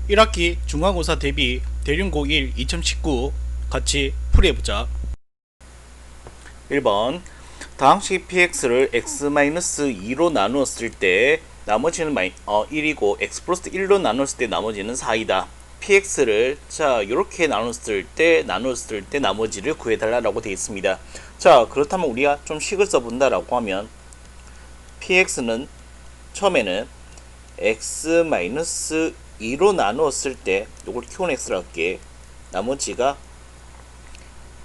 1학기 중간고사 대비 대륜고 1 2019 같이 풀이해보자. 1번 다항식 px를 x-2로 나누었을 때 나머지는 1이고 x 플러스 1로 나눴을 때 나머지는 4이다. px를 자 이렇게 나눴을 때 나머지를 구해달라고 되어 있습니다. 자 그렇다면 우리가 좀 식을 써본다라고 하면 px는 처음에는 x-2로 나누었을 때 요걸 q1x로 할게. 나머지가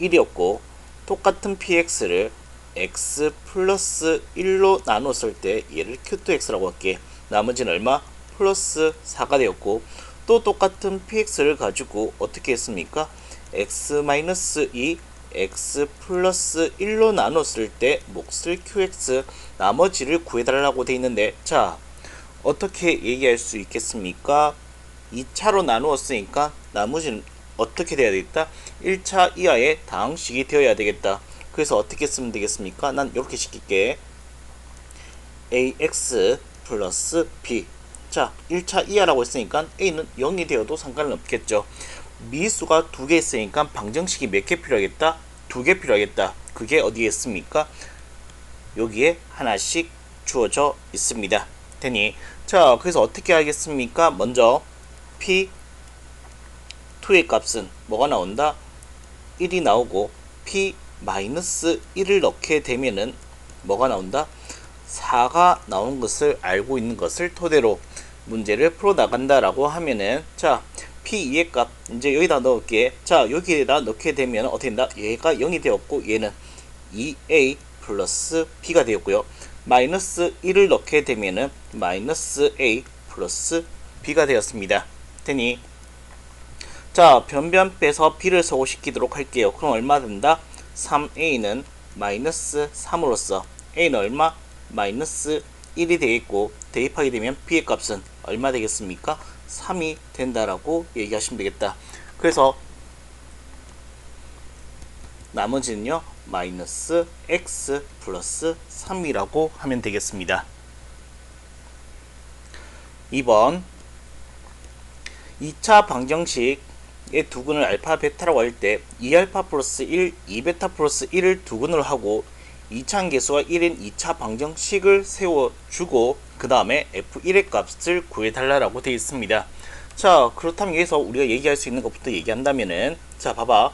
1이었고 똑같은 px를 x 플러스 1로 나눴을 때 얘를 q2x라고 할게. 나머지는 얼마? 플러스 4가 되었고 또 똑같은 px를 가지고 어떻게 했습니까? x-2 x 플러스 1로 나눴을 때 몫을 qx 나머지를 구해달라고 되어 있는데 자 어떻게 얘기할 수 있겠습니까? 2차로 나누었으니까 나머지는 어떻게 돼야 되겠다? 1차 이하의 다항식이 되어야 되겠다. 그래서 어떻게 쓰면 되겠습니까? 난 이렇게 시킬게. ax 플러스 b. 자 1차 이하라고 했으니까 a는 0이 되어도 상관은 없겠죠. 미수가 2개 있으니까 방정식이 몇 개 필요하겠다? 2개 필요하겠다. 그게 어디에 있습니까? 여기에 하나씩 주어져 있습니다. 되니 자 그래서 어떻게 하겠습니까? 먼저 p2의 값은 뭐가 나온다? 1이 나오고 p-1을 넣게 되면은 뭐가 나온다? 4가 나온 것을 알고 있는 것을 토대로 문제를 풀어 나간다라고 하면은 자 p2의 값 이제 여기다 넣을게. 자 여기에다 넣게 되면 어떻게 된다? 얘가 0이 되었고 얘는 2a 플러스 b가 되었고요. 마이너스 1을 넣게 되면은 마이너스 a 플러스 b가 되었습니다. 되니 자 변변 빼서 b를 소호시키도록 할게요. 그럼 얼마 된다? 3a는 마이너스 3으로써 a는 얼마? 마이너스 1이 되겠고 대입하게 되면 b의 값은 얼마 되겠습니까? 3이 된다라고 얘기하시면 되겠다. 그래서 나머지는요 마이너스 x 플러스 3이라고 하면 되겠습니다. 2번 2차 방정식의 두근을 알파 베타라고 할 때 2알파 플러스 1, 2베타 플러스 1을 두근으로 하고 2차 계수가 1인 2차 방정식을 세워주고 그 다음에 f1의 값을 구해달라고 되어 있습니다. 자 그렇다면 여기서 우리가 얘기할 수 있는 것부터 얘기한다면은 자 봐봐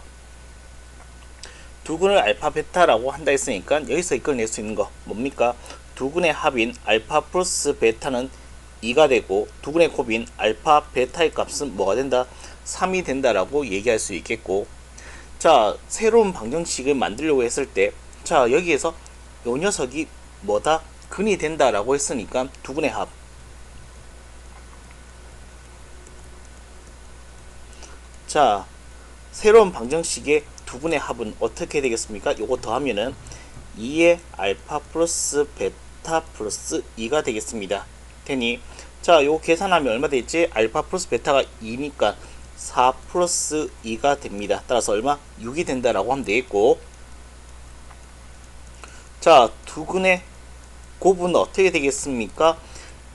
두근을 알파 베타라고 한다 했으니까 여기서 이끌어낼 수 있는 거 뭡니까? 두근의 합인 알파 플러스 베타는 2가 되고 두근의 곱인 알파 베타의 값은 뭐가 된다? 3이 된다라고 얘기할 수 있겠고 자 새로운 방정식을 만들려고 했을 때 자 여기에서 요 녀석이 뭐다? 근이 된다라고 했으니까 두근의 합 자 새로운 방정식의 두근의 합은 어떻게 되겠습니까? 요거 더하면은 2의 알파 플러스 베타 플러스 2가 되겠습니다. 되니 자 요거 계산하면 얼마 되겠지? 알파 플러스 베타가 2니까 4 플러스 2가 됩니다. 따라서 얼마? 6이 된다라고 하면 되겠고 자 두근의 곱은 어떻게 되겠습니까?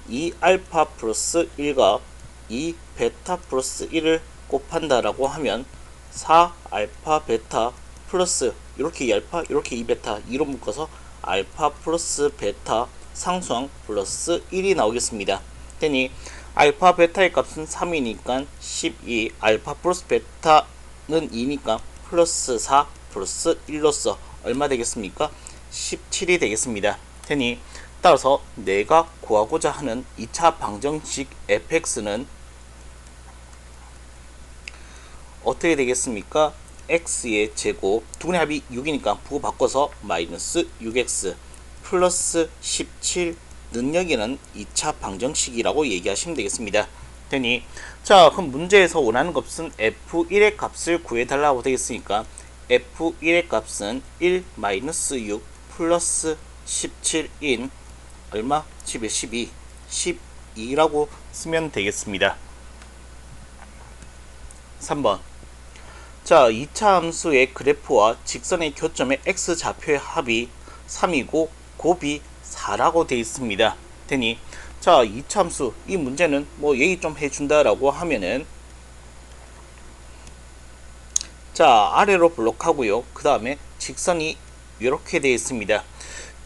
2알파 플러스 1과 2베타 플러스 1을 곱한다라고 하면 4알파 베타 플러스 이렇게 2알파 이렇게 2베타 2로 묶어서 알파 플러스 베타 상수항 플러스 1이 나오겠습니다. 되니 알파 베타의 값은 3이니까 12 알파 플러스 베타는 2니까 플러스 4 플러스 1로서 얼마 되겠습니까? 17이 되겠습니다. 되니 따라서 내가 구하고자 하는 2차 방정식 fx는 어떻게 되겠습니까? x의 제곱 두분의 합이 6이니까 부호 바꿔서 마이너스 6x 플러스 17는 여기는 2차 방정식이라고 얘기하시면 되겠습니다. 되니 자 그럼 문제에서 원하는 값은 f1의 값을 구해달라고 되겠으니까 f1의 값은 1 마이너스 6 플러스 17인 얼마? 12 12라고 쓰면 되겠습니다. 3번 자 2차 함수의 그래프와 직선의 교점의 x좌표의 합이 3이고 곱이 4라고 되어 있습니다. 되니 자, 이차함수 이 문제는 뭐 얘기 좀 해준다라고 하면은 자, 아래로 블록하고요. 그 다음에 직선이 이렇게 되어 있습니다.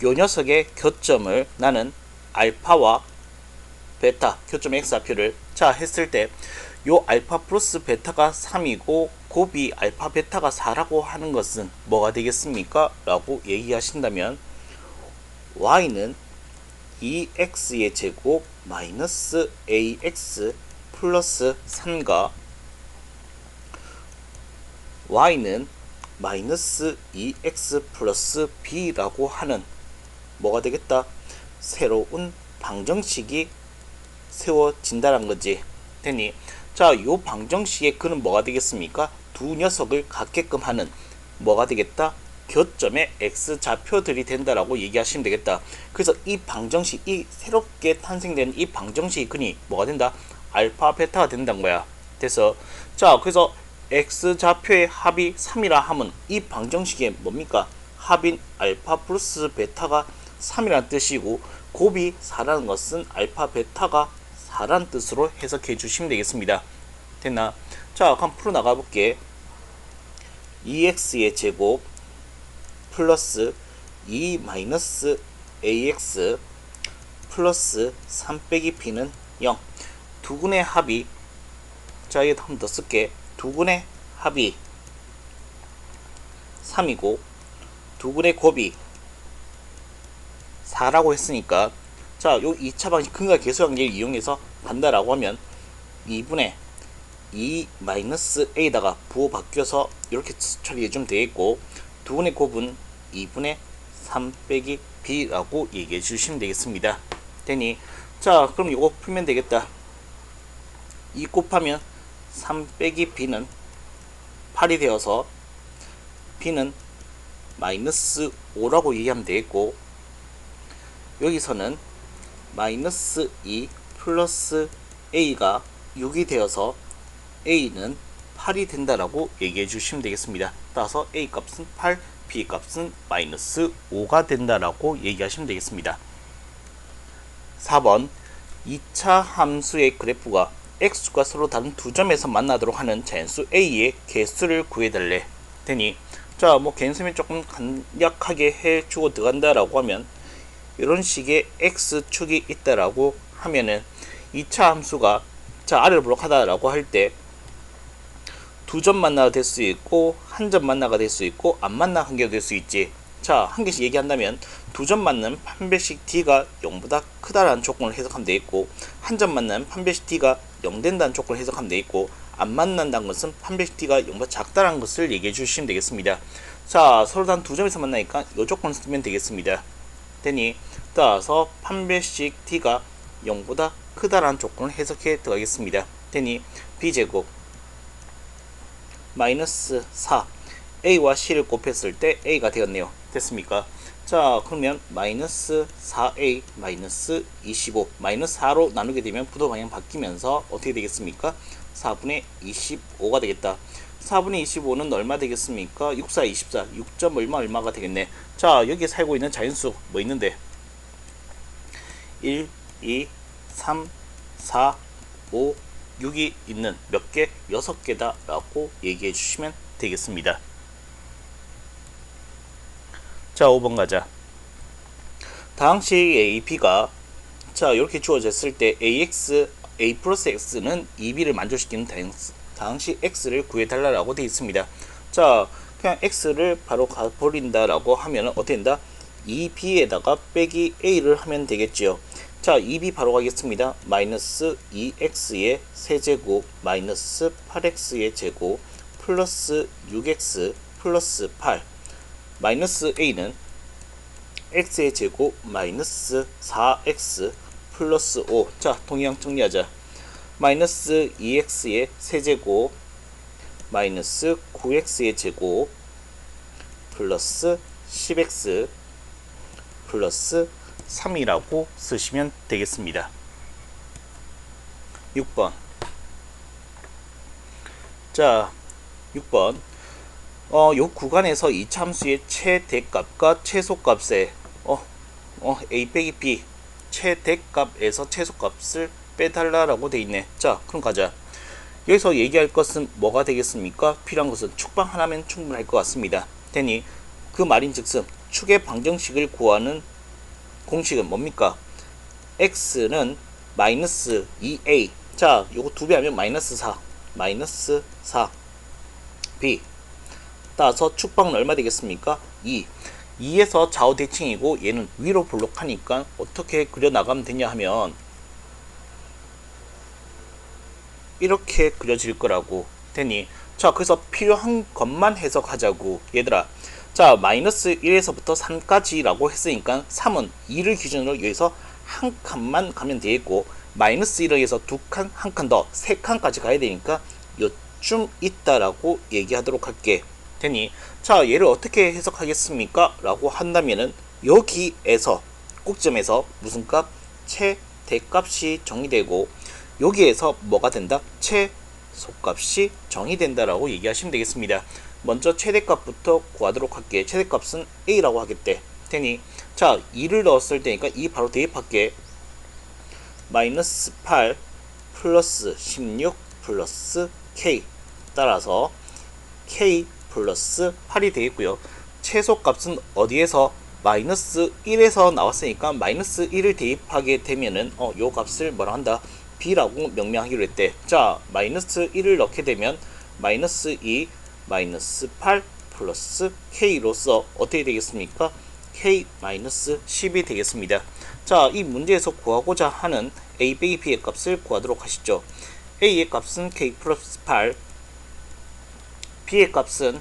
요 녀석의 교점을 나는 알파와 베타 교점 x좌표를 자 했을 때 요 알파 플러스 베타가 3이고 곱이 알파 베타가 4라고 하는 것은 뭐가 되겠습니까? 라고 얘기하신다면 y는 2x의 제곱 마이너스 ax 플러스 3과 y는 마이너스 2x 플러스 b라고 하는 뭐가 되겠다? 새로운 방정식이 세워진다는 거지. 되니 자, 요 방정식의 그는 뭐가 되겠습니까? 두 녀석을 갖게끔 하는 뭐가 되겠다? 교점의 x좌표들이 된다라고 얘기하시면 되겠다. 그래서 이 방정식, 이 새롭게 탄생된 이 방정식의 근이 뭐가 된다? 알파 베타가 된다는 거야. 그래서 자, 그래서 x좌표의 합이 3이라 하면 이 방정식의 뭡니까? 합인 알파 플러스 베타가 3이라는 뜻이고 곱이 4라는 것은 알파 베타가 4라는 뜻으로 해석해 주시면 되겠습니다. 됐나? 자, 그럼 풀어 나가 볼게. 2x의 제곱 플러스 2 마이너스 ax 플러스 3 빼기 b는 0. 두 군의 합이 자, 이거 한 번 더 쓸게. 두 군의 합이 3이고 두 군의 곱이 4라고 했으니까 자, 요 2차 방식 근과 계수 관계를 이용해서 간다라고 하면 2분의 2 마이너스 a에다가 부호 바뀌어서 이렇게 처리해 주면 되겠고 두 분의 곱은 2분의 3 빼기 b라고 얘기해 주시면 되겠습니다. 되니 자, 그럼 이거 풀면 되겠다. 2 곱하면 3 빼기 b는 8이 되어서 b는 마이너스 5라고 얘기하면 되겠고 여기서는 마이너스 2 플러스 a가 6이 되어서 a는 8이 된다라고 얘기해 주시면 되겠습니다. 따라서 a 값은 8, b 값은 마이너스 5가 된다라고 얘기하시면 되겠습니다. 4번 2차 함수의 그래프가 x가 서로 다른 두 점에서 만나도록 하는 자연수 a의 개수를 구해달래. 되니 자, 뭐 개수면 조금 간략하게 해주고 들어간다라고 하면 이런 식의 x축이 있다라고 하면은 2차 함수가 자, 아래로 블록하다라고 할 때 두 점 만나가 될 수 있고 한 점 만나가 될 수 있고 안 만나 한 개가 될 수 있지. 자, 한 개씩 얘기한다면 두 점 만나면 판별식 d가 0보다 크다라는 조건을 해석하면 되겠고 한 점 만나면 판별식 d가 0 된다는 조건을 해석하면 되겠고 안 만난다는 것은 판별식 d가 0보다 작다라는 것을 얘기해 주시면 되겠습니다. 자, 서로 단 두 점에서 만나니까 이 조건을 쓰면 되겠습니다. 되니 따라서 판별식 d가 0보다 크다라는 조건을 해석해 들어가겠습니다. 되니 b제곱 마이너스 4 a와 c를 곱했을 때 a가 되었네요. 됐습니까? 자, 그러면 마이너스 4a 마이너스 25 마이너스 4로 나누게 되면 부도 방향 바뀌면서 어떻게 되겠습니까? 4분의 25가 되겠다. 4분의 25는 얼마 되겠습니까? 6, 4, 24 6점 얼마가 되겠네. 자, 여기 살고 있는 자연수 뭐 있는데 1, 2, 3, 4, 5, 6이 있는 몇 개? 6개다 라고 얘기해 주시면 되겠습니다. 자, 5번 가자. 다항식 AP가 자, 이렇게 주어졌을 때 AX, A 플러스 X는 2B를 만족시키는 다항식 X를 구해달라고 되어 있습니다. 자, 그냥 X를 바로 가버린다라고 하면 어떻게 된다? 2B에다가 빼기 A를 하면 되겠죠. 자, 2B 바로 가겠습니다. 마이너스 2X의 세제곱 마이너스 8X의 제곱 플러스 6X 플러스 8 마이너스 A는 X의 제곱 마이너스 4X 플러스 5 자, 동의항 정리하자. 마이너스 2X의 세제곱 마이너스 9X의 제곱 플러스 10X 플러스 3이라고 쓰시면 되겠습니다. 6번 자, 6번 요 구간에서 이차 함수의 최대값과 최소값의 a 빼기 b 최대값에서 최소값을 빼달라라고 돼 있네. 자, 그럼 가자. 여기서 얘기할 것은 뭐가 되겠습니까? 필요한 것은 축방 하나면 충분할 것 같습니다. 되니 그 말인즉슨 축의 방정식을 구하는 공식은 뭡니까? x는 마이너스 2a. 자, 요거 2배 하면 마이너스 4. 마이너스 4. b. 따라서 축방은 얼마 되겠습니까? 2. 2에서 좌우 대칭이고 얘는 위로 볼록하니까 어떻게 그려나가면 되냐 하면 이렇게 그려질 거라고 되니, 자, 그래서 필요한 것만 해석하자고 얘들아. 자, 마이너스 1에서부터 3까지 라고 했으니까 3은 2를 기준으로 여기서 한 칸만 가면 되겠고, 마이너스 1을 해서 두 칸, 한 칸 더, 세 칸까지 가야 되니까 요쯤 있다라고 얘기하도록 할게. 되니, 자, 얘를 어떻게 해석하겠습니까? 라고 한다면은 여기에서 꼭점에서 무슨 값? 최대값이 정의되고 여기에서 뭐가 된다? 최소값이 정의된다라고 얘기하시면 되겠습니다. 먼저 최대값부터 구하도록 할게. 최대값은 a라고 하겠대. 되니, 자, 2를 넣었을 때니까 2 바로 대입할게. 마이너스 8 플러스 16 플러스 k. 따라서 k 플러스 8이 되겠고요. 최소값은 어디에서? 마이너스 1에서 나왔으니까 마이너스 1을 대입하게 되면은 요 값을 뭐라 한다? b라고 명명하기로 했대. 자, 마이너스 1을 넣게 되면 마이너스 2 마이너스 8 플러스 k로서 어떻게 되겠습니까? k 마이너스 10이 되겠습니다. 자, 이 문제에서 구하고자 하는 a 빼기 b의 값을 구하도록 하시죠. a의 값은 k 플러스 8, b의 값은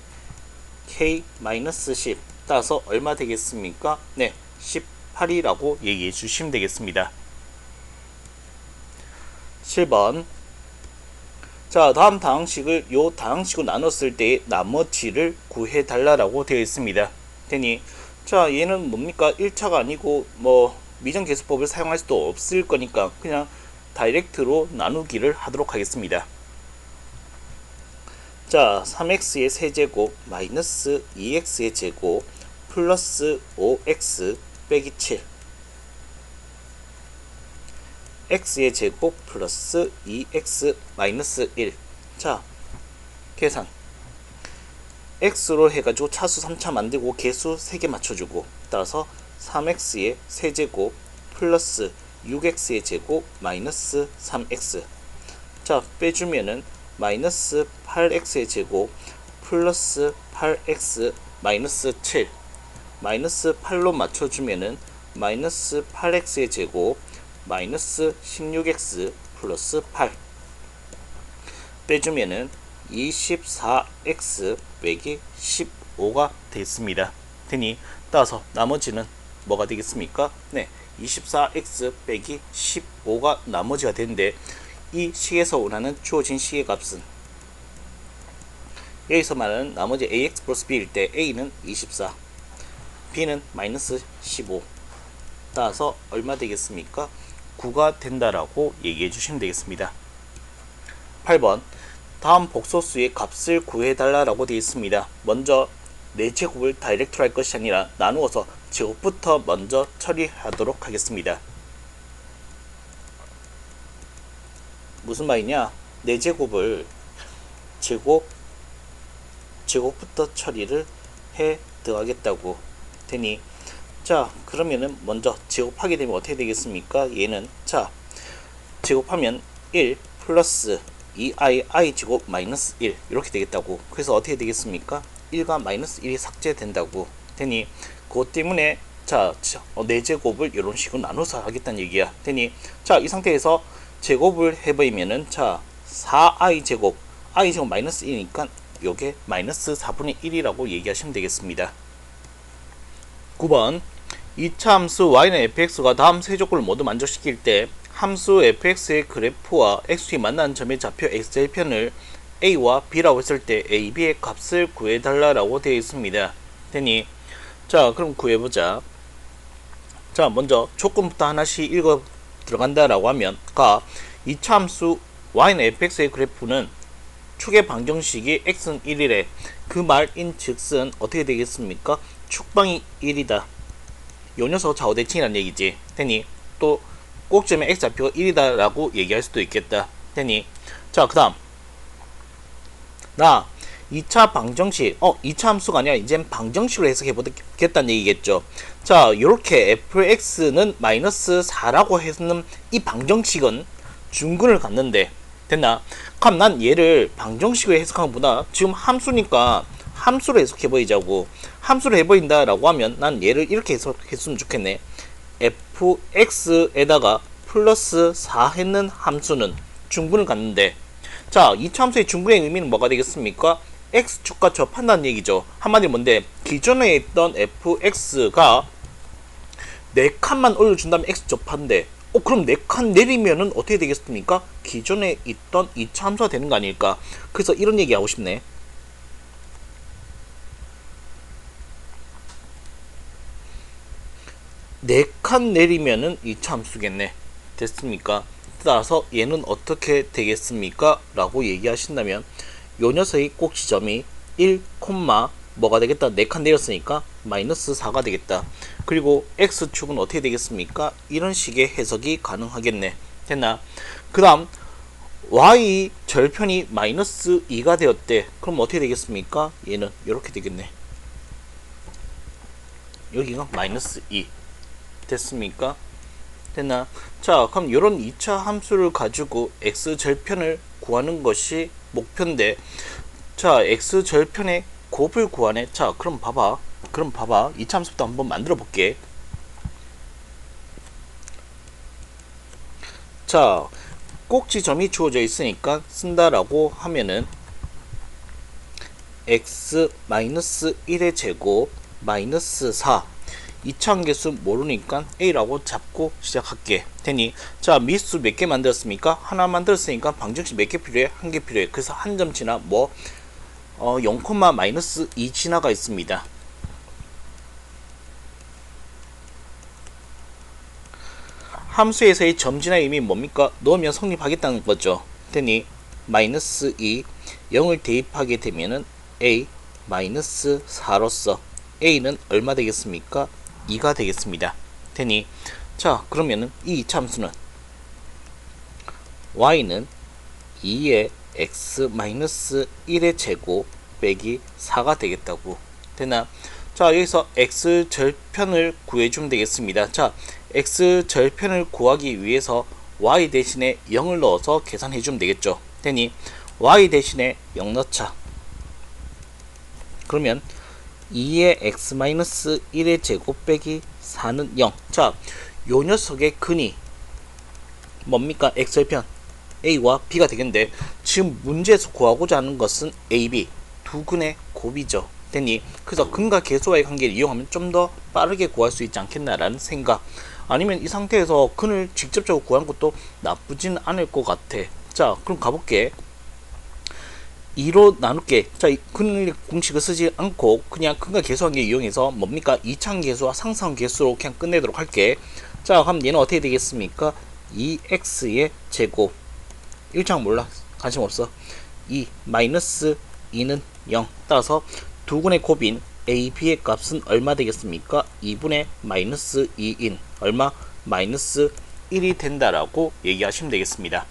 k 마이너스 10. 따라서 얼마 되겠습니까? 네, 18이라고 얘기해 주시면 되겠습니다. 7번. 자, 다음 다항식을 요 다항식으로 나눴을 때 나머지를 구해 달라라고 되어 있습니다. 되니, 자, 얘는 뭡니까? 1차가 아니고 뭐 미정계수법을 사용할 수도 없을 거니까 그냥 다이렉트로 나누기를 하도록 하겠습니다. 자, 3x의 세제곱 마이너스 2x의 제곱 플러스 5x 빼기 7, x의 제곱 플러스 2x 마이너스 1. 자, 계산. x로 해가지고 차수 3차 만들고 개수 3개 맞춰주고, 따라서 3x의 세제곱 플러스 6x의 제곱 마이너스 3x. 자, 빼주면은 마이너스 8x의 제곱 플러스 8x 마이너스 7. 마이너스 8로 맞춰주면은 마이너스 8x의 제곱 마이너스 16x 플러스 8. 빼주면은 24x 빼기 15가 됐습니다. 되니, 따라서 나머지는 뭐가 되겠습니까? 네, 24x 빼기 15가 나머지가 되는데, 이 식에서 원하는 주어진 식의 값은 여기서 말하는 나머지 ax 플러스 b일 때 a는 24, b는 마이너스 15. 따라서 얼마 되겠습니까? 9가 된다라고 얘기해 주시면 되겠습니다. 8번. 다음 복소수의 값을 구해달라라고 되어 있습니다. 먼저 4제곱을 다이렉트로 할 것이 아니라 나누어서 제곱부터 먼저 처리하도록 하겠습니다. 무슨 말이냐? 4제곱을 제곱부터 처리를 해 들어가겠다고 되니, 자, 그러면은 먼저 제곱하게 되면 어떻게 되겠습니까? 얘는, 자, 제곱하면 1 플러스 2i i 제곱 마이너스 1 이렇게 되겠다고. 그래서 어떻게 되겠습니까? 1과 마이너스 1이 삭제된다고 되니, 그것 때문에 자, 4제곱을 이런 식으로 나눠서 하겠다는 얘기야. 되니, 자, 이 상태에서 제곱을 해버리면은, 자, 4i 제곱 i 제곱 마이너스 1이니까 요게 마이너스 4분의 1이라고 얘기하시면 되겠습니다. 9번. 2차 함수 y는 fx가 다음 세 조건을 모두 만족시킬 때 함수 fx의 그래프와 x축이 만나는 점의 좌표 x절편을 a와 b라고 했을 때 a, b의 값을 구해달라고 되어 있습니다. 되니, 자, 그럼 구해보자. 자, 먼저 조건부터 하나씩 읽어 들어간다라고 하면, 2차 함수 y는 fx의 그래프는 축의 방정식이 x는 1이래. 그 말인 즉슨 어떻게 되겠습니까? 축방이 1이다. 요 녀석 좌우대칭이란 얘기지. 되니, 또 꼭지점의 x좌표가 1이다 라고 얘기할 수도 있겠다. 되니 자 그 다음 나 2차 방정식 2차 함수가 아니라 이젠 방정식으로 해석해 보겠다는 얘기겠죠. 자 요렇게 fx는 마이너스 4라고 해서는 이 방정식은 중근을 갖는데 됐나? 그럼 난 얘를 방정식으로 해석한 것보다 지금 함수니까 함수로 해석해 보이자고. 함수로 해보인다 라고 하면 난 얘를 이렇게 해석했으면 좋겠네. fx에다가 플러스 4 했는 함수는 중근을 갖는데, 자 2차 함수의 중근의 의미는 뭐가 되겠습니까? x축과 접한다는 얘기죠. 한마디로 뭔데, 기존에 있던 fx가 4칸만 올려준다면 x 접한데, 그럼 4칸 내리면은 어떻게 되겠습니까? 기존에 있던 2차 함수가 되는 거 아닐까? 그래서 이런 얘기 하고 싶네. 4칸 내리면은 2차 함수겠네. 됐습니까? 따라서 얘는 어떻게 되겠습니까? 라고 얘기하신다면 요 녀석의 꼭 지점이 1, 뭐가 되겠다? 4칸 내렸으니까 마이너스 4가 되겠다. 그리고 x축은 어떻게 되겠습니까? 이런 식의 해석이 가능하겠네. 됐나? 그 다음 y 절편이 마이너스 2가 되었대. 그럼 어떻게 되겠습니까? 얘는 이렇게 되겠네. 여기가 마이너스 2 됐습니까? 됐나? 자 그럼 이런 2차 함수를 가지고 x절편을 구하는 것이 목표인데, 자 x절편의 곱을 구하네. 자 그럼 봐봐 2차 함수부터 한번 만들어 볼게. 자 꼭지점이 주어져 있으니까 쓴다라고 하면은 x-1의 제곱 마이너스 4, 2차 함계수 모르니까 a라고 잡고 시작할게. 되니 자 미수 몇 개 만들었습니까? 하나 만들었으니까 방정식 몇 개 필요해? 한 개 필요해. 그래서 한 점 지나 0,-2 지나가 있습니다. 함수에서의 점진화의 의미 뭡니까? 넣으면 성립하겠다는 거죠. 되니 마이너스 2 0을 대입하게 되면은 a 마이너스 4로서 a는 얼마 되겠습니까? 2가 되겠습니다. 되니 자 그러면은 이 2차 함수는 y는 2의 x-1의 제곱 빼기 4가 되겠다고. 되나? 자 여기서 x절편을 구해주면 되겠습니다. 자 x절편을 구하기 위해서 y 대신에 0을 넣어서 계산해주면 되겠죠. 되니 y 대신에 0 넣자. 그러면 2의 x-1의 제곱 빼기 4는 0. 자, 요 녀석의 근이 뭡니까? x절편 a와 b가 되겠는데, 지금 문제에서 구하고자 하는 것은 a, b 두 근의 곱이죠. 되니 그래서 근과 계수와의 관계를 이용하면 좀 더 빠르게 구할 수 있지 않겠나라는 생각. 아니면 이 상태에서 근을 직접적으로 구하는 것도 나쁘지는 않을 것 같아. 자 그럼 가볼게. 2로 나눌게. 자, 근의 공식을 쓰지 않고 그냥 근과 계수관계 이용해서 뭡니까? 2차 계수와 상상 계수로 그냥 끝내도록 할게. 자, 그럼 얘는 어떻게 되겠습니까? 2x의 제곱 1창 몰라. 관심 없어. 2 마이너스 2는 0. 따라서 두 근의 곱인 a, b의 값은 얼마 되겠습니까? 2분의 마이너스 2인 얼마? 마이너스 1이 된다라고 얘기하시면 되겠습니다.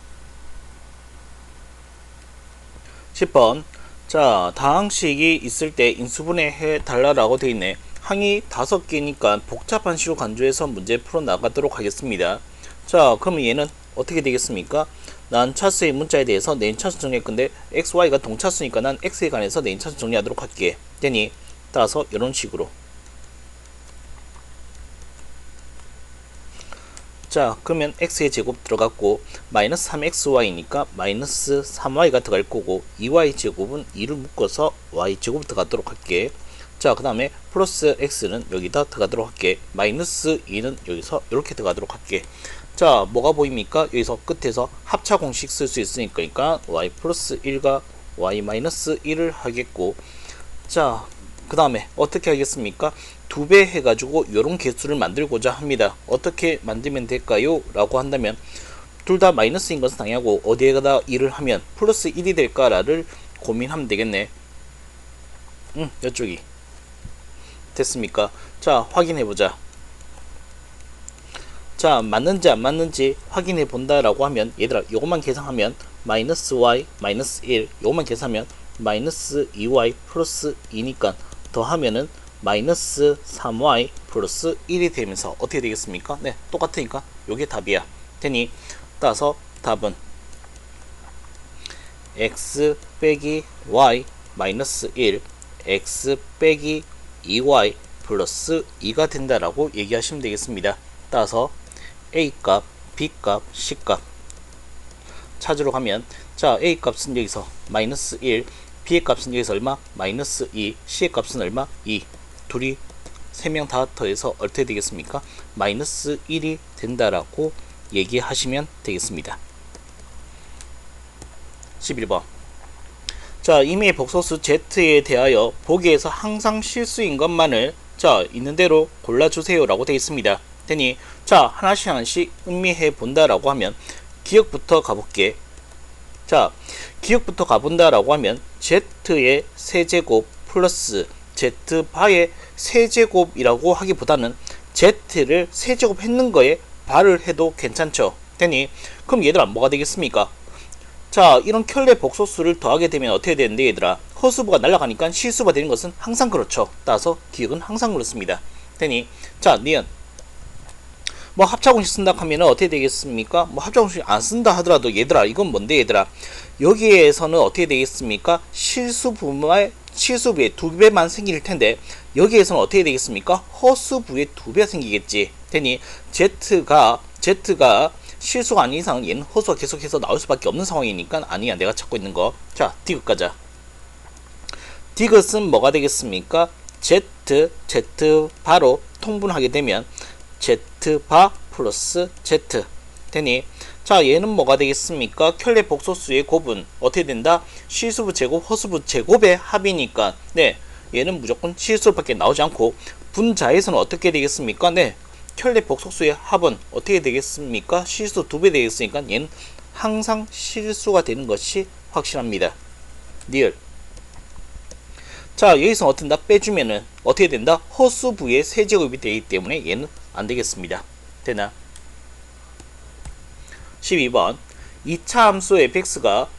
10번 자 다항식이 있을 때 인수분해 해달라고 되어 있네. 항이 5개니까 복잡한 식으로 간주해서 문제 풀어 나가도록 하겠습니다. 자 그러면 얘는 어떻게 되겠습니까? 난 차수의 문자에 대해서 내인 차수 정리할 건데 x, y가 동차수니까 난 x에 관해서 내인 차수 정리하도록 할게. 되니 따라서 이런 식으로. 자 그러면 x의 제곱 들어갔고 마이너스 3xy니까 마이너스 3y가 들어갈 거고 2y 제곱은 2를 묶어서 y 제곱 들어가도록 할게. 자 그 다음에 플러스 x는 여기다 들어가도록 할게. 마이너스 2는 여기서 이렇게 들어가도록 할게. 자 뭐가 보입니까? 여기서 끝에서 합차 공식 쓸 수 있으니까 그러니까 y 플러스 1과 y 마이너스 1을 하겠고, 자 그 다음에 어떻게 하겠습니까? 2배 해가지고 요런 개수를 만들고자 합니다. 어떻게 만들면 될까요? 라고 한다면 둘 다 마이너스인 것은 당연하고 어디에다 1을 하면 플러스 1이 될까를 고민하면 되겠네. 이쪽이 됐습니까? 자 확인해보자. 자, 맞는지 안 맞는지 확인해 본다라고 하면 얘들아 요것만 계산하면 마이너스 y 마이너스 1 요것만 계산하면 마이너스 2y 플러스 2니까 더하면은 마이너스 3y 플러스 1이 되면서 어떻게 되겠습니까? 네, 똑같으니까 요게 답이야. 되니 따라서 답은 x 빼기 y 마이너스 1 x 빼기 2y 플러스 2가 된다라고 얘기하시면 되겠습니다. 따라서 A값, B값, C값 찾으러 가면 자 A 값은 여기서 마이너스 1 B의 값은 여기서 얼마? 마이너스 2 C의 값은 얼마? 2 둘이 3명 다 더해서 어떻게 되겠습니까? 마이너스 1이 된다라고 얘기하시면 되겠습니다. 11번 자 임의의 복소수 Z에 대하여 보기에서 항상 실수인 것만을 자 있는 대로 골라주세요 라고 되어 있습니다. 되니 자 하나씩 음미해 본다라고 하면 기억부터 가볼게. 자 기억부터 가본다라고 하면 Z의 세제곱 플러스 Z바의 세제곱이라고 하기보다는 Z를 세제곱 했는 거에 발을 해도 괜찮죠. 되니 그럼 얘들아 뭐가 되겠습니까? 자 이런 켤레 복소수를 더하게 되면 어떻게 되는데 얘들아 허수부가 날아가니까 실수가 되는 것은 항상 그렇죠. 따라서 기억은 항상 그렇습니다. 되니 자 니은 뭐 합차공식 쓴다 하면은 어떻게 되겠습니까? 뭐 합차공식 안 쓴다 하더라도 얘들아 이건 뭔데 얘들아 여기에서는 어떻게 되겠습니까? 실수부의 2배만 생길 텐데 여기에서는 어떻게 되겠습니까? 허수부의 2배가 생기겠지. 되니 Z가 실수가 아닌 이상 얘는 허수가 계속해서 나올 수밖에 없는 상황이니까 아니야 내가 찾고 있는 거. 자 디귿 가자. 디귿은 뭐가 되겠습니까? Z 바로 통분하게 되면 Z바 플러스 Z 되니 자 얘는 뭐가 되겠습니까? 켤레 복소수의 곱은 어떻게 된다? 실수부 제곱 허수부 제곱의 합이니까 네 얘는 무조건 실수밖에 나오지 않고 분자에서는 어떻게 되겠습니까? 네 켤레 복소수의 합은 어떻게 되겠습니까? 실수 2배 되겠으니까 얘는 항상 실수가 되는 것이 확실합니다. 리얼 자 여기서 어떻게 된다? 빼주면은 어떻게 된다? 허수부의 세제곱이 되기 때문에 얘는 안 되겠습니다. 되나? 12번 2차 함수 fx가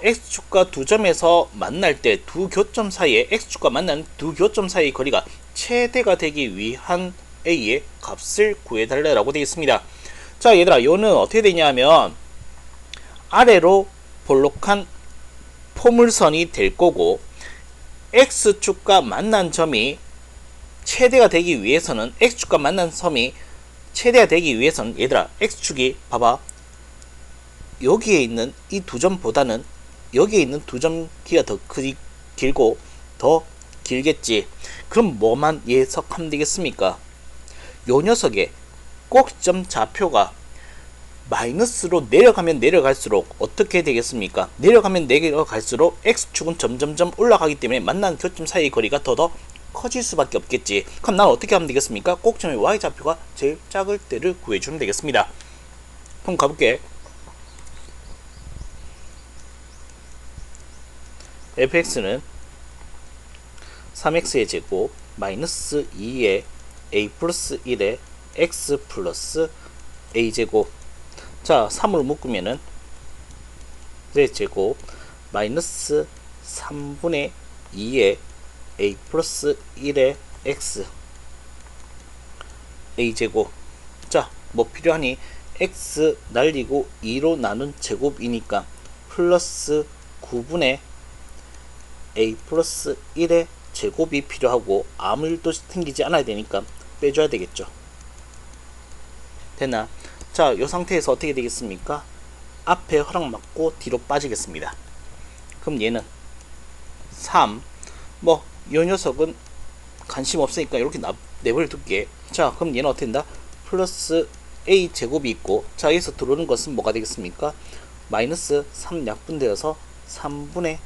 x축과 두 점에서 만날 때 두 교점 사이에 x축과 만나는 두 교점 사이의 거리가 최대가 되기 위한 a의 값을 구해달라고 되어 있습니다. 자 얘들아 이거는 어떻게 되냐면 아래로 볼록한 포물선이 될 거고 x축과 만난 점이 최대가 되기 위해서는 x축과 만난 점이 최대가 되기 위해서는 얘들아 x축이 봐봐 여기에 있는 이 두 점보다는 여기에 있는 두 점 길이가 더 길고 더 길겠지. 그럼 뭐만 예측하면 되겠습니까? 요 녀석의 꼭지점 좌표가 마이너스로 내려가면 내려갈수록 어떻게 되겠습니까? 내려가면 내려갈수록 x축은 점점점 올라가기 때문에 만나는 교점 사이의 거리가 더 커질 수밖에 없겠지. 그럼 난 어떻게 하면 되겠습니까? 꼭점의 y좌표가 제일 작을 때를 구해주면 되겠습니다. 그럼 가볼게. fx는 3x의 제곱 마이너스 2의 a 플러스 1의 x 플러스 a 제곱 자 3으로 묶으면은 제곱 마이너스 3분의 2의 a 플러스 1의 x a 제곱 자 뭐 필요하니 x 날리고 2로 나눈 제곱이니까 플러스 9분의 a 플러스 1의 제곱이 필요하고 아무 일도 생기지 않아야 되니까 빼줘야 되겠죠. 됐나? 자, 이 상태에서 어떻게 되겠습니까? 앞에 허락받고 뒤로 빠지겠습니다. 그럼 얘는 3, 뭐, 이 녀석은 관심 없으니까 이렇게 내버려 둘게. 자, 그럼 얘는 어떻게 된다? 플러스 a 제곱이 있고, 자, 여기서 들어오는 것은 뭐가 되겠습니까? 마이너스 3 약분되어서 3분의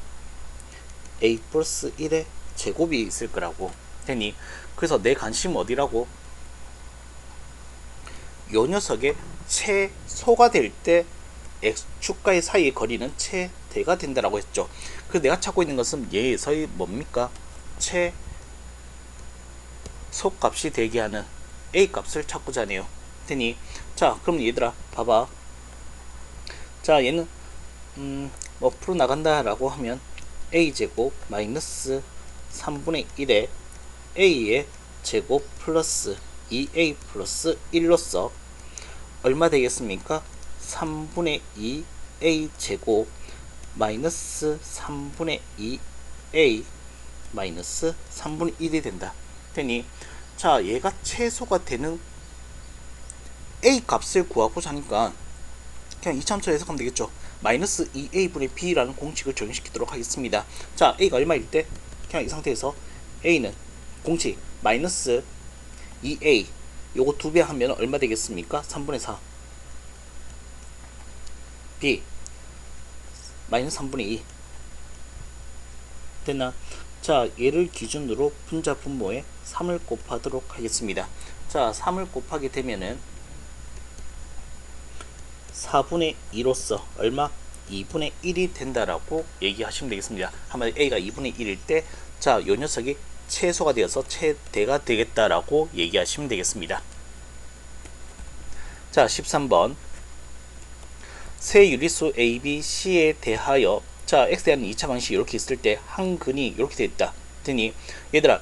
a 플러스 1의 제곱이 있을 거라고 되니 그래서 내 관심은 어디라고? 요 녀석의 최소가 될 때 x축과의 사이의 거리는 최대가 된다라고 했죠. 그래서 내가 찾고 있는 것은 얘에서의 뭡니까? 최소값이 되게 하는 a 값을 찾고자 하네요. 되니? 자, 그럼 얘들아, 봐봐. 자, 얘는, 뭐, 풀어나간다 라고 하면, a제곱 마이너스 3분의 1에 a의 제곱 플러스 2a 플러스 1로서 얼마 되겠습니까? 3분의 2a 제곱 마이너스 3분의 2a 마이너스 3분의 1이 된다. 되니 자 얘가 최소가 되는 a 값을 구하고자 하니까 그냥 이차함수로 해석하면 되겠죠. 마이너스 2a분의 b라는 공식을 적용시키도록 하겠습니다. 자 a가 얼마일 때 그냥 이 상태에서 a는 공식 마이너스 2a 요거 2배 하면 얼마 되겠습니까? 3분의 4 b 마이너스 3분의 2 됐나? 자 얘를 기준으로 분자 분모에 3을 곱하도록 하겠습니다. 자 3을 곱하게 되면은 4분의 2로서 얼마? 2분의 1이 된다라고 얘기하시면 되겠습니다. 한마디로 a가 2분의 1일 때 자 요 녀석이 최소가 되어서 최대가 되겠다라고 얘기하시면 되겠습니다. 자 13번 세 유리수 A, B, C에 대하여 자 x에 대한 2차 방식이 이렇게 있을 때 한 근이 이렇게 되어 있다. 되니 얘들아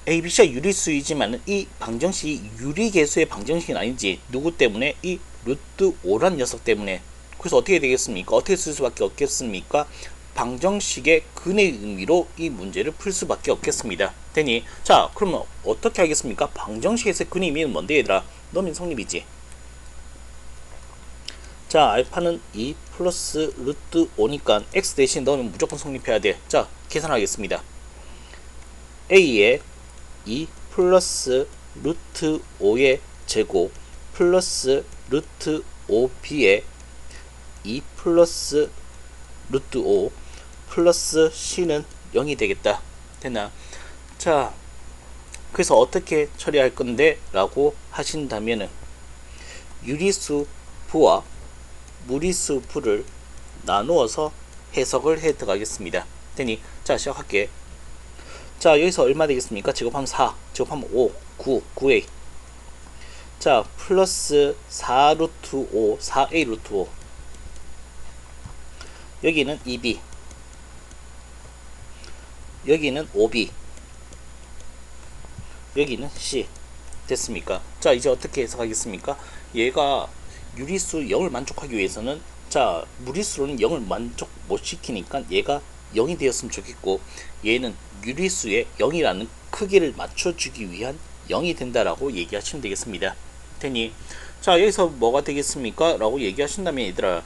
A, B, C가 유리수이지만 이 방정식이 유리계수의 방정식은 아니지. 누구 때문에? 이 루트 5란 녀석 때문에. 그래서 어떻게 되겠습니까? 어떻게 쓸 수밖에 없겠습니까? 방정식의 근의 의미로 이 문제를 풀 수밖에 없겠습니다. 되니 자 그러면 어떻게 하겠습니까? 방정식에서의 근의 의미는 뭔데 얘들아? 너는 성립이지. 자 알파는 2 플러스 루트 5니까 x 대신 넣으면 무조건 성립해야 돼. 자 계산하겠습니다. a의 2 플러스 루트 5의 제곱 플러스 루트 5b의 2 플러스 루트 5 플러스 c는 0이 되겠다. 됐나? 자 그래서 어떻게 처리할 건데? 라고 하신다면은 유리수 부와 무리수 부를 나누어서 해석을 해 들어가겠습니다. 되니 자 시작할게. 자 여기서 얼마 되겠습니까? 제곱하면 4 제곱하면 5 9a 자 플러스 4 루트 5 4a 루트 5 여기는 2b 여기는 5b 여기는 c 됐습니까? 자 이제 어떻게 해석하겠습니까? 얘가 유리수 0을 만족하기 위해서는 자 무리수로는 0을 만족 못 시키니까 얘가 0이 되었으면 좋겠고 얘는 유리수의 0이라는 크기를 맞춰주기 위한 0이 된다라고 얘기하시면 되겠습니다. 되니 자 여기서 뭐가 되겠습니까? 라고 얘기하신다면 얘들아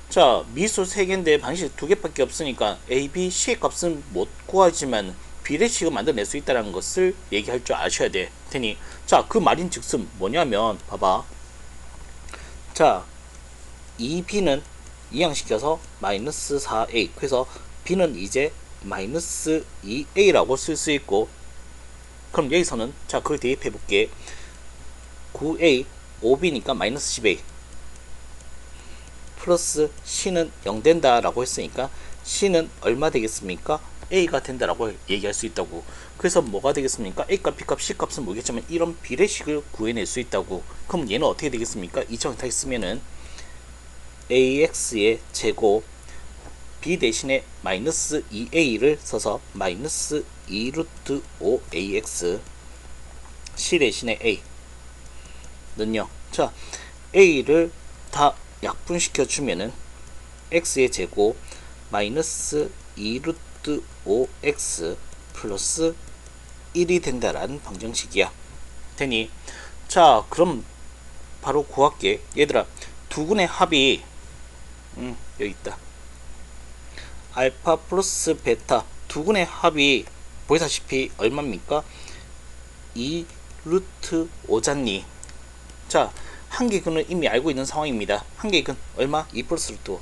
자 미수 3개인데 방식 2개밖에 없으니까 A, B, C의 값은 못 구하지만 비례식을 만들어낼 수 있다는 것을 얘기할 줄 아셔야 돼. 되니 자 그 말인 즉슨 뭐냐면 봐봐 자 2b는 이항시켜서 마이너스 4a 그래서 b는 이제 마이너스 2a라고 쓸 수 있고 그럼 여기서는 자 그걸 대입해 볼게. 9a 5b니까 마이너스 10a 플러스 c는 0 된다 라고 했으니까 c는 얼마 되겠습니까? a가 된다라고 얘기할 수 있다고. 그래서 뭐가 되겠습니까? a값, b값, c값은 모르겠지만 이런 비례식을 구해낼 수 있다고. 그럼 얘는 어떻게 되겠습니까? 2차원 다시 쓰면은 ax의 제곱 b 대신에 마이너스 2a를 써서 마이너스 2 루트 5ax c 대신에 a는요. 자 a를 다 약분시켜 주면은 x의 제곱 마이너스 2 루트 5x 플러스 1이 된다라는 방정식이야. 되니 자 그럼 바로 구할게. 얘들아 두 근의 합이 여기 있다. 알파 플러스 베타 두 근의 합이 보시다시피 얼마입니까? 2 루트 5잖니. 자 한 개 근은 이미 알고 있는 상황입니다. 한 개 근 얼마? 2 플러스 루트 5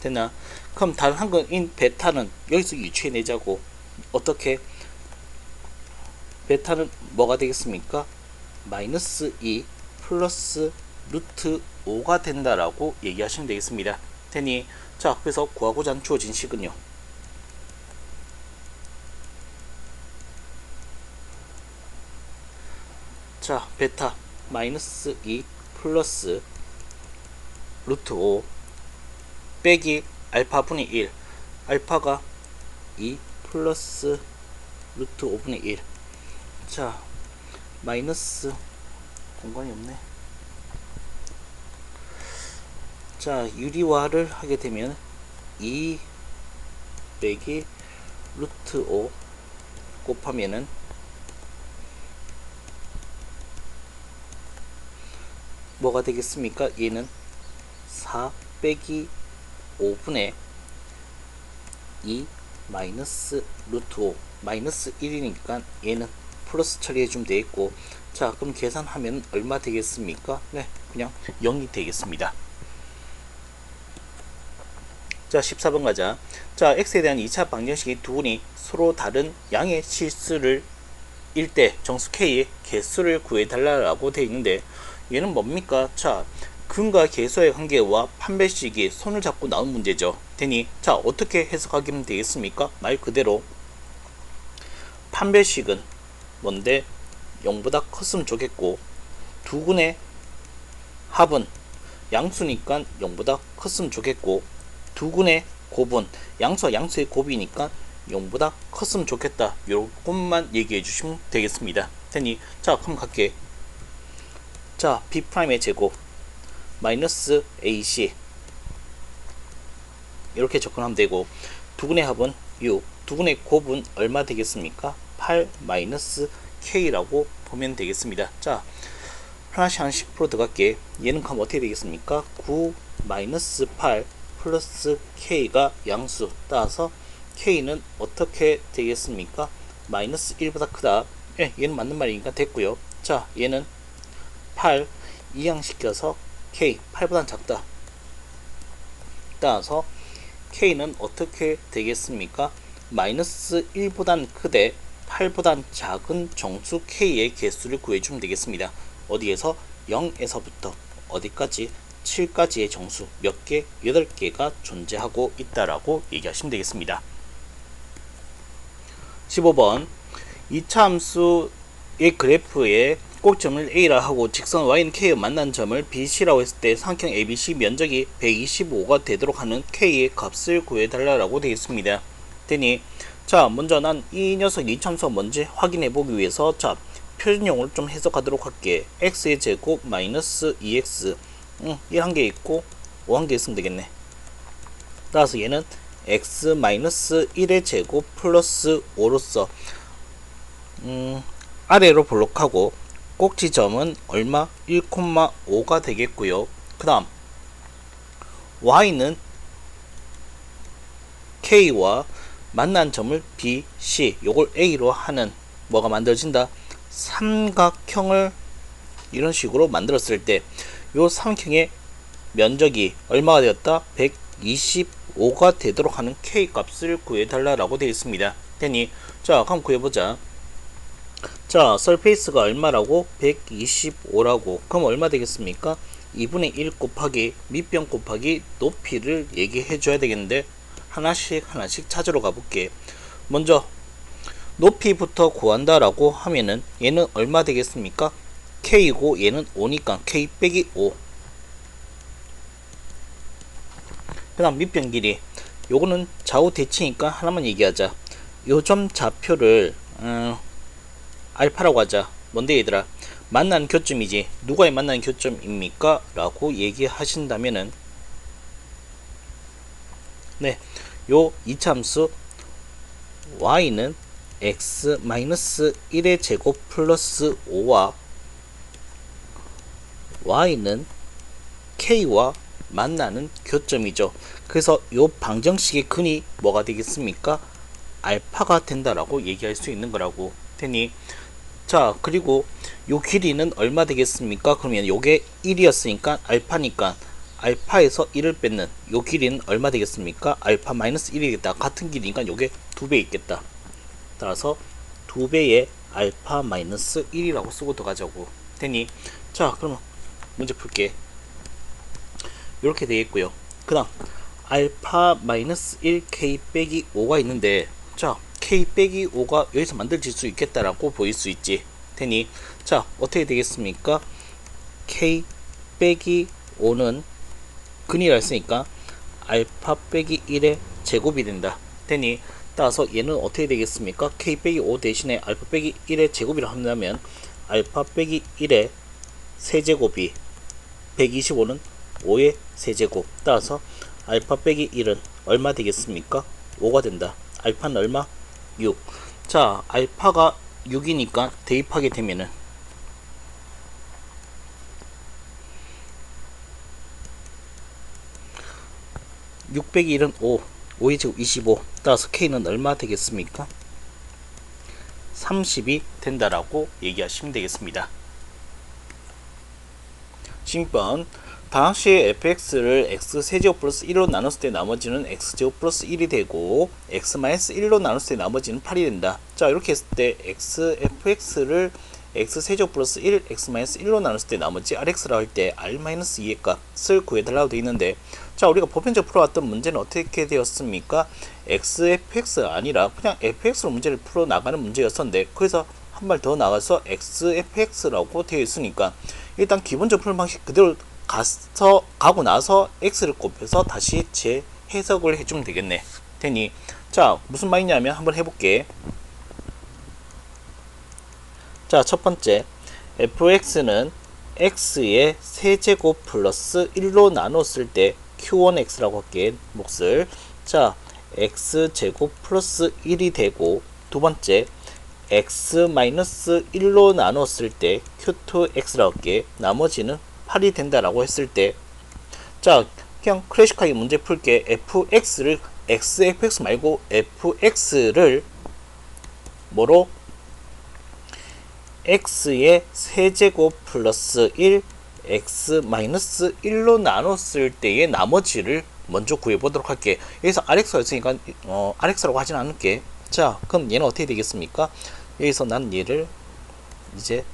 됐나? 그럼 다른 한 근인 베타는 여기서 유추해내자고. 어떻게? 베타는 뭐가 되겠습니까? 마이너스 2 플러스 루트 5가 된다라고 얘기하시면 되겠습니다. 되니 자 그래서 구하고자 하는 주어진 식은요. 자, 베타 마이너스 2 플러스 루트 5 빼기 알파분의 1. 알파가 2 플러스 루트 5분의 1. 자, 마이너스 공간이 없네. 자, 유리화를 하게 되면 2 빼기 루트 5 곱하면은 뭐가 되겠습니까? 얘는 4 빼기 5분의 2 마이너스 루트 5 마이너스 1이니까 얘는 플러스 처리해주면 되겠고, 자, 그럼 계산하면 얼마 되겠습니까? 네, 그냥 0이 되겠습니다. 자, 14번 가자. 자, x에 대한 2차 방정식이 두 분이 서로 다른 양의 실수를 일 때 정수 k의 개수를 구해달라고 되어 있는데, 얘는 뭡니까? 자, 근과 계수의 관계와 판별식이 손을 잡고 나온 문제죠. 되니, 자, 어떻게 해석하면 되겠습니까? 말 그대로 판별식은 뭔데 0보다 컸으면 좋겠고, 두 군의 합은 양수니까 0보다 컸으면 좋겠고, 두 군의 곱은 양수와 양수의 곱이니까 0보다 컸으면 좋겠다. 요것만 얘기해 주시면 되겠습니다. 되니, 자, 그럼 갈게. 자, b'의 제곱 마이너스 ac 이렇게 접근하면 되고, 두 군의 합은 6, 두 군의 곱은 얼마 되겠습니까? 8 마이너스 k라고 보면 되겠습니다. 자, 하나씩 풀어 들어갈게. 얘는 그럼 어떻게 되겠습니까? 9 마이너스 8 플러스 k가 양수, 따라서 k는 어떻게 되겠습니까? 마이너스 1보다 크다. 예, 얘는 맞는 말이니까 됐고요. 자, 얘는 8 이항시켜서 k 8보다 작다. 따라서 k는 어떻게 되겠습니까? 마이너스 1보단 크되 8보단 작은 정수 k의 개수를 구해주면 되겠습니다. 어디에서 0에서부터 어디까지? 7까지의 정수 몇 개? 8개가 존재하고 있다라고 얘기하시면 되겠습니다. 15번 2차 함수의 그래프에 꼭점을 A라 하고 직선 Y는 K의 만난 점을 BC라고 했을 때 삼각형 ABC 면적이 125가 되도록 하는 K의 값을 구해달라고 되겠습니다. 되니, 자, 먼저 난 이 녀석 2차 함수가 뭔지 확인해 보기 위해서, 자, 표준용으로 좀 해석하도록 할게. x의 제곱 마이너스 2x 1한 개 있고 5한 개 있으면 되겠네. 따라서 얘는 x 마이너스 1의 제곱 플러스 5로서 아래로 블록하고 꼭지점은 얼마? 1,5가 되겠고요. 그 다음 y는 k와 만난 점을 b, c 요걸 a로 하는 뭐가 만들어진다? 삼각형을 이런 식으로 만들었을 때 요 삼각형의 면적이 얼마가 되었다? 125가 되도록 하는 k 값을 구해달라고 되어 있습니다. 되니, 자, 그럼 구해보자. 자, 서페이스가 얼마라고? 125라고. 그럼 얼마 되겠습니까? 2분의 1 곱하기 밑변 곱하기 높이를 얘기해 줘야 되겠는데, 하나씩 찾으러 가볼게. 먼저 높이부터 구한다라고 하면은 얘는 얼마 되겠습니까? k이고 얘는 5니까 k 빼기 5. 그 다음 밑변 길이, 요거는 좌우 대칭이니까 하나만 얘기하자. 요점 좌표를 알파라고 하자. 뭔데 얘들아? 만나는 교점이지. 누가의 만나는 교점입니까? 라고 얘기하신다면은, 네, 요 이차함수 y는 x-1의 제곱 플러스 5와 y는 k와 만나는 교점이죠. 그래서 요 방정식의 근이 뭐가 되겠습니까? 알파가 된다라고 얘기할 수 있는 거라고. 되니, 자, 그리고 요 길이는 얼마 되겠습니까? 그러면 요게 1이었으니까 알파니까 알파에서 1을 뺏는 요 길이는 얼마 되겠습니까? 알파 마이너스 1이겠다. 같은 길이니까 요게 2배 있겠다. 따라서 2배의 알파 마이너스 1이라고 쓰고 들어가자고. 되니, 자, 그러면 문제 풀게. 이렇게 되겠고요. 그 다음 알파 마이너스 1 k 빼기 5가 있는데, 자, k 빼기 5가 여기서 만들어질 수 있겠다라고 보일 수 있지. 되니 자 어떻게 되겠습니까? k 빼기 5는 근이라 했으니까 알파 빼기 1의 제곱이 된다. 되니 따라서 얘는 어떻게 되겠습니까? k 빼기 5 대신에 알파 빼기 1의 제곱이라 한다면 알파 빼기 1의 세제곱이 125는 5의 세제곱. 따라서 알파 빼기 1은 얼마 되겠습니까? 5가 된다. 알파는 얼마? 6. 자, 알파가 6이니까 대입하게 되면은 6 빼기 1은 5. 5의 제곱 25. 따라서 K는 얼마 되겠습니까? 30이 된다라고 얘기하시면 되겠습니다. 10번 당시에 fx를 x세제곱 플러스 1로 나눴을 때 나머지는 x제곱 플러스 1이 되고 x-1로 나눴을 때 나머지는 8이 된다. 자 이렇게 했을 때 fx를 x세제곱 플러스 1, x-1로 나눴을 때 나머지 rx라고 할 때 r-2의 값을 구해달라고 되어 있는데 자 우리가 보편적으로 풀어왔던 문제는 어떻게 되었습니까? xfx가 아니라 그냥 fx로 문제를 풀어나가는 문제였었는데 그래서 한 발 더 나가서 xfx라고 되어 있으니까 일단 기본적 풀 방식 그대로 가고 나서 x를 곱해서 다시 재해석을 해주면 되겠네. 되니 자 무슨 말이냐면 한번 해볼게. 자 첫 번째 fx는 x의 세제곱 플러스 1로 나눴을 때 q1x라고 할게. 몫을 자 x제곱 플러스 1이 되고 두 번째 x-1로 나눴을 때 q2x라고 할게. 나머지는 8이 된다라고 했을 때 자 그냥 클래식하게 문제 풀게. fx를 xfx 말고 fx를 뭐로 x의 세제곱 플러스 1 x-1로 나눴을 때의 나머지를 먼저 구해보도록 할게. 여기서 rx가 있으니까 rx라고 하진 않을게. 자 그럼 얘는 어떻게 되겠습니까? 여기서 난 얘를 이제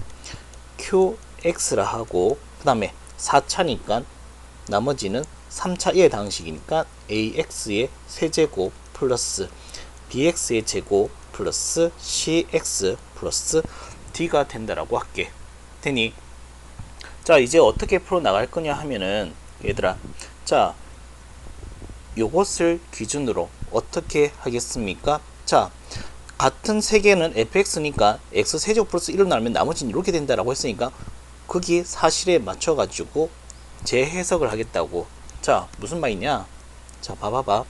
qx라 하고 그 다음에 4차니까 나머지는 3차 이해 방식이니까 ax의 세제곱 플러스 bx의 제곱 플러스 cx 플러스 d가 된다라고 할게. 되니 자 이제 어떻게 풀어 나갈 거냐 하면은 얘들아 자 요것을 기준으로 어떻게 하겠습니까? 자 같은 세계는 fx니까 x 세제곱 플러스 1로 나누면 나머지는 이렇게 된다라고 했으니까 거기 사실에 맞춰 가지고 재해석을 하겠다고. 자 무슨 말이냐 자 봐봐봐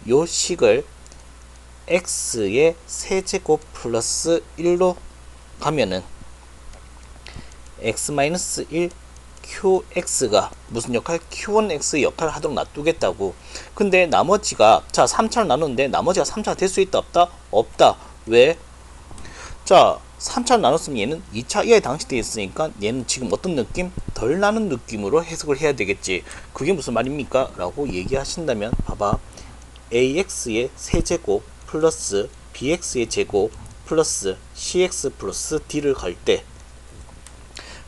요 식을 x의 세제곱 플러스 1로 가면은 x-1 qx가 무슨 역할? q1x의 역할을 하도록 놔두겠다고. 근데 나머지가 자 3차를 나누는데 나머지가 3차가 될 수 있다 없다? 없다. 왜? 자 3차를 나눴으면 얘는 2차 이하에 당시되어 있으니까 얘는 지금 어떤 느낌? 덜 나는 느낌으로 해석을 해야 되겠지. 그게 무슨 말입니까? 라고 얘기하신다면 봐봐 ax의 세제곱 플러스 bx의 제곱 플러스 cx 플러스 d를 갈 때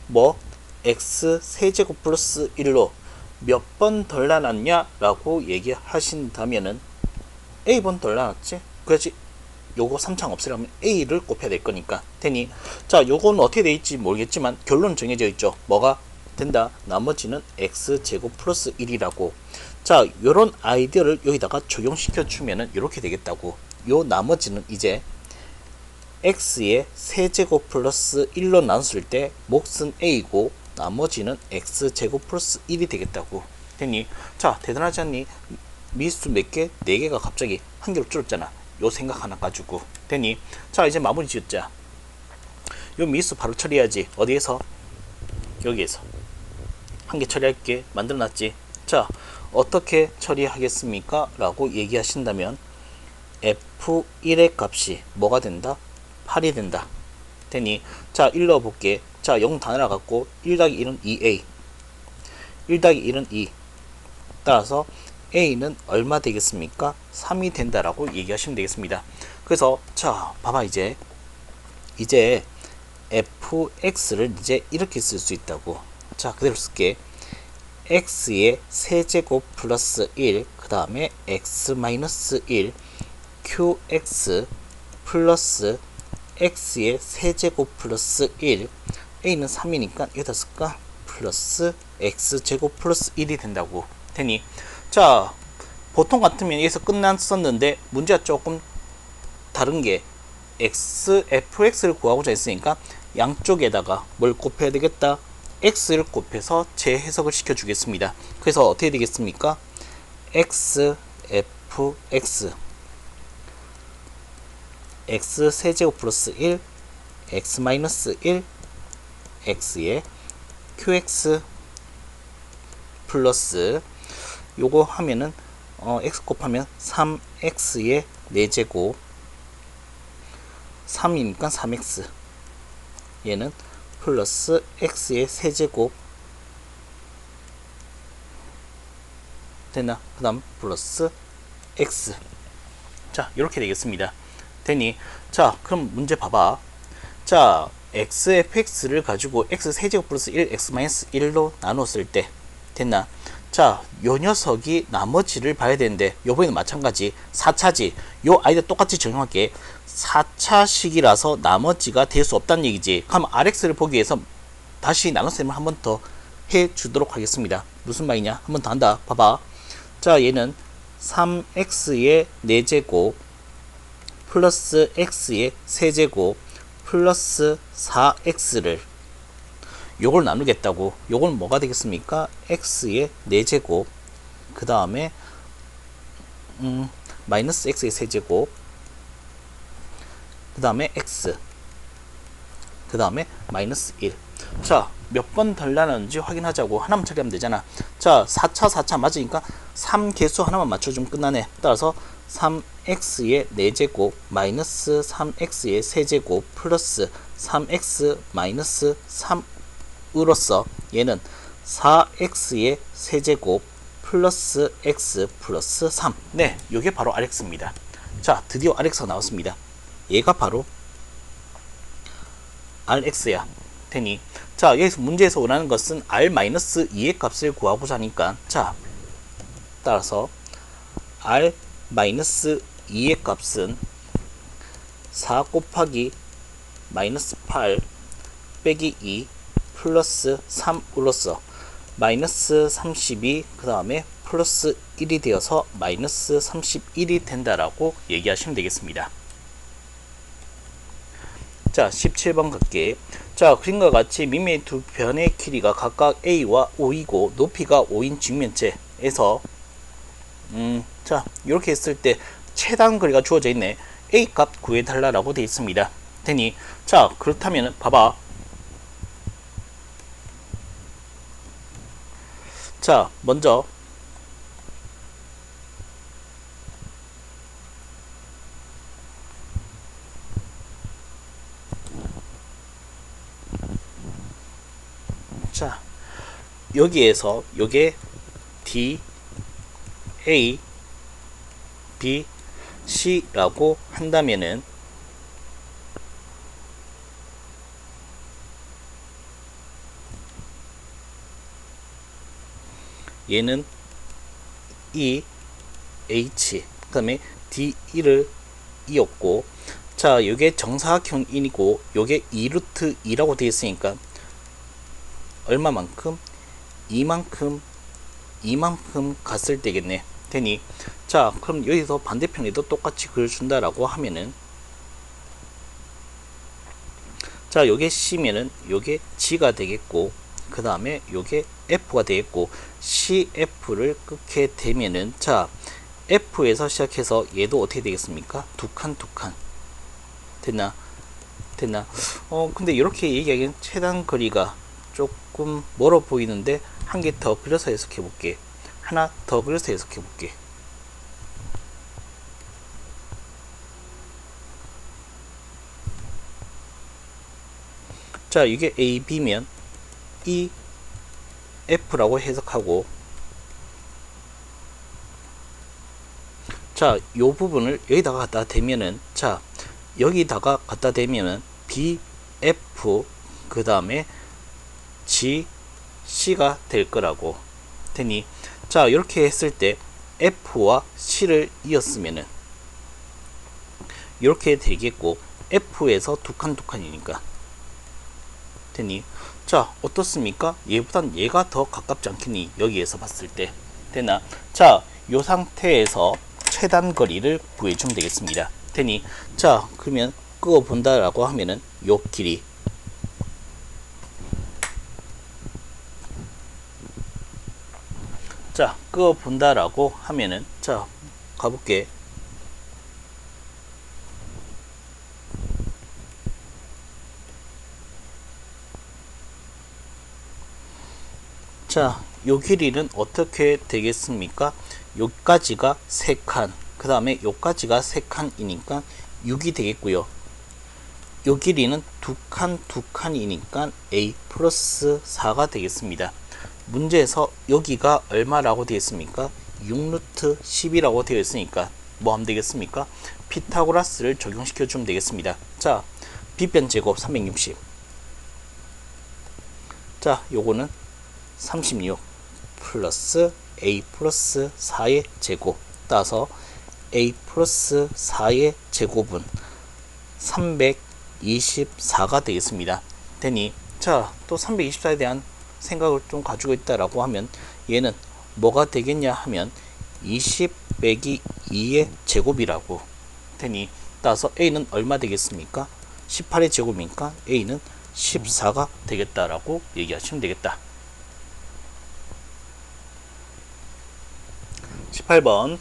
뭐 x 세제곱 플러스 1로 몇 번 덜 나눴냐 라고 얘기하신다면은 a번 덜 나눴지. 그렇지. 요거 3창 없애려면 a를 곱해야 될 거니까. 되니 자 요거는 어떻게 돼 있지 모르겠지만 결론은 정해져 있죠. 뭐가 된다? 나머지는 x제곱 플러스 1이라고. 자 요런 아이디어를 여기다가 적용시켜 주면은 이렇게 되겠다고. 요 나머지는 이제 x의 세제곱 플러스 1로 나눴을 때 몫은 a고 나머지는 x제곱 플러스 1이 되겠다고. 되니 자 대단하지 않니? 미수 몇 개? 4개가 갑자기 한 개로 줄었잖아. 요 생각 하나 가지고. 되니 자 이제 마무리 지었자. 요 미수 바로 처리해야지. 어디에서? 여기에서 한 개 처리할게. 만들어놨지. 자 어떻게 처리하겠습니까? 라고 얘기하신다면 f1의 값이 뭐가 된다? 8이 된다. 되니 자 1 넣어볼게. 자 0 다 날아갔고 1 더하기 1은 2a 1 더하기 1은 2. 따라서 a는 얼마 되겠습니까? 3이 된다라고 얘기하시면 되겠습니다. 그래서 자 봐봐 이제 fx를 이제 이렇게 쓸 수 있다고. 자 그대로 쓸게. x의 세제곱 플러스 1 그 다음에 x-1 qx 플러스 x의 세제곱 플러스 1, a는 3이니까 여기다 쓸까? 플러스 x제곱 플러스 1이 된다고 되니, 자 보통 같으면 여기서 끝났었는데 문제가 조금 다른 게 fx를 구하고자 했으니까 양쪽에다가 뭘 곱해야 되겠다? x를 곱해서 재해석을 시켜 주겠습니다. 그래서 어떻게 되겠습니까? x fx x 세제곱 플러스 1 x 마이너스 1 x의 qx 플러스 요거 하면은 x 곱하면 3x의 4제곱 3이니까 3x 얘는 플러스 x의 세제곱 됐나? 그 다음 플러스 x. 자 이렇게 되겠습니다. 되니, 자 그럼 문제 봐봐. 자 xfx를 가지고 x 세제곱 플러스 1 x 마이너스 1로 나눴을 때 됐나? 자 요 녀석이 나머지를 봐야 되는데 요번에는 마찬가지 4차지. 요 아이들 똑같이 적용할게. 4차식이라서 나머지가 될 수 없다는 얘기지. 그럼 rx를 보기 위해서 다시 나눗셈을 한 번 더 해 주도록 하겠습니다. 무슨 말이냐? 한 번 더 한다. 봐봐. 자 얘는 3x의 4제곱 플러스 x의 세제곱 플러스 4x를 요걸 나누겠다고. 요걸 뭐가 되겠습니까? x의 4제곱 그 다음에 마이너스 x의 세제곱 그 다음에 x 그 다음에 마이너스 1. 자 몇 번 덜 나눴는지 확인하자고. 하나만 처리하면 되잖아. 자 4차 맞으니까 3개수 하나만 맞춰주면 끝나네. 따라서 3x의 4제곱 마이너스 3x의 세제곱 플러스 3x 마이너스 3으로써 얘는 4x의 세제곱 플러스 x 플러스 3. 네, 요게 바로 rx입니다. 자 드디어 rx가 나왔습니다. 얘가 바로 rx야 되니, 자 여기서 문제에서 원하는 것은 r-2의 값을 구하고자 하니까, 자 따라서 r-2의 값은 4 곱하기 마이너스 8 빼기 2 플러스 3으로써 마이너스 32 그 다음에 플러스 1이 되어서 마이너스 31이 된다라고 얘기하시면 되겠습니다. 자 17번 갈게. 자 그림과 같이 미미의 두 변의 길이가 각각 a와 5이고 높이가 5인 직면체에서 자 이렇게 했을 때 최단 거리가 주어져 있네. a 값 구해달라고 되어 있습니다. 되니, 자 그렇다면 봐봐. 자 먼저 자 여기에서 요게 D, A, B, C라고 한다면은 얘는 E, H 그 다음에 D1을 이었고, 자 요게 정사각형이고 요게 2루트 2라고 되어 있으니까 얼마만큼? 이만큼 갔을 때겠네. 되니, 자 그럼 여기서 반대편에도 똑같이 그려준다라고 하면은, 자 요게 C면은 요게 G가 되겠고 그 다음에 요게 F가 되겠고, CF를 끊게 되면은 자 F에서 시작해서 얘도 어떻게 되겠습니까? 두 칸 됐나? 근데 이렇게 얘기하기엔 최단 거리가 조금 멀어 보이는데 한 개 더 그려서 해석해 볼게. 하나 더 그려서 해석해 볼게. 자 이게 AB면 이 F라고 해석하고, 자 요 부분을 여기다가 갖다 대면은, 자 여기다가 갖다 대면은 BF 그 다음에 C가 될 거라고 되니, 자 이렇게 했을 때 F와 C를 이었으면은 이렇게 되겠고, F에서 두 칸이니까. 되니? 자, 어떻습니까? 얘보단 얘가 더 가깝지 않겠니? 여기에서 봤을 때. 되나? 자, 요 상태에서 최단 거리를 구해주면 되겠습니다. 되니? 자, 그러면 끄어 본다라고 하면은 요 길이. 자, 끄어 본다라고 하면은, 자, 가볼게. 자, 요 길이는 어떻게 되겠습니까? 요까지가 3칸, 그 다음에 요까지가 3칸이니까 6이 되겠고요. 요 길이는 2칸이니까 a 플러스 4가 되겠습니다. 문제에서 여기가 얼마라고 되겠습니까? 6루트 10이라고 되어 있으니까 뭐 하면 되겠습니까? 피타고라스를 적용시켜 주면 되겠습니다. 자, 빗변 제곱 360. 자, 요거는 36 플러스 a 플러스 4의 제곱 따서 a 플러스 4의 제곱은 324가 되겠습니다. 되니 자, 또 324에 대한 생각을 좀 가지고 있다라고 하면 얘는 뭐가 되겠냐 하면 20 빼기 2의 제곱이라고 되니 따라서 a는 얼마 되겠습니까? 18의 제곱이니까 a는 14가 되겠다라고 얘기하시면 되겠다. 18번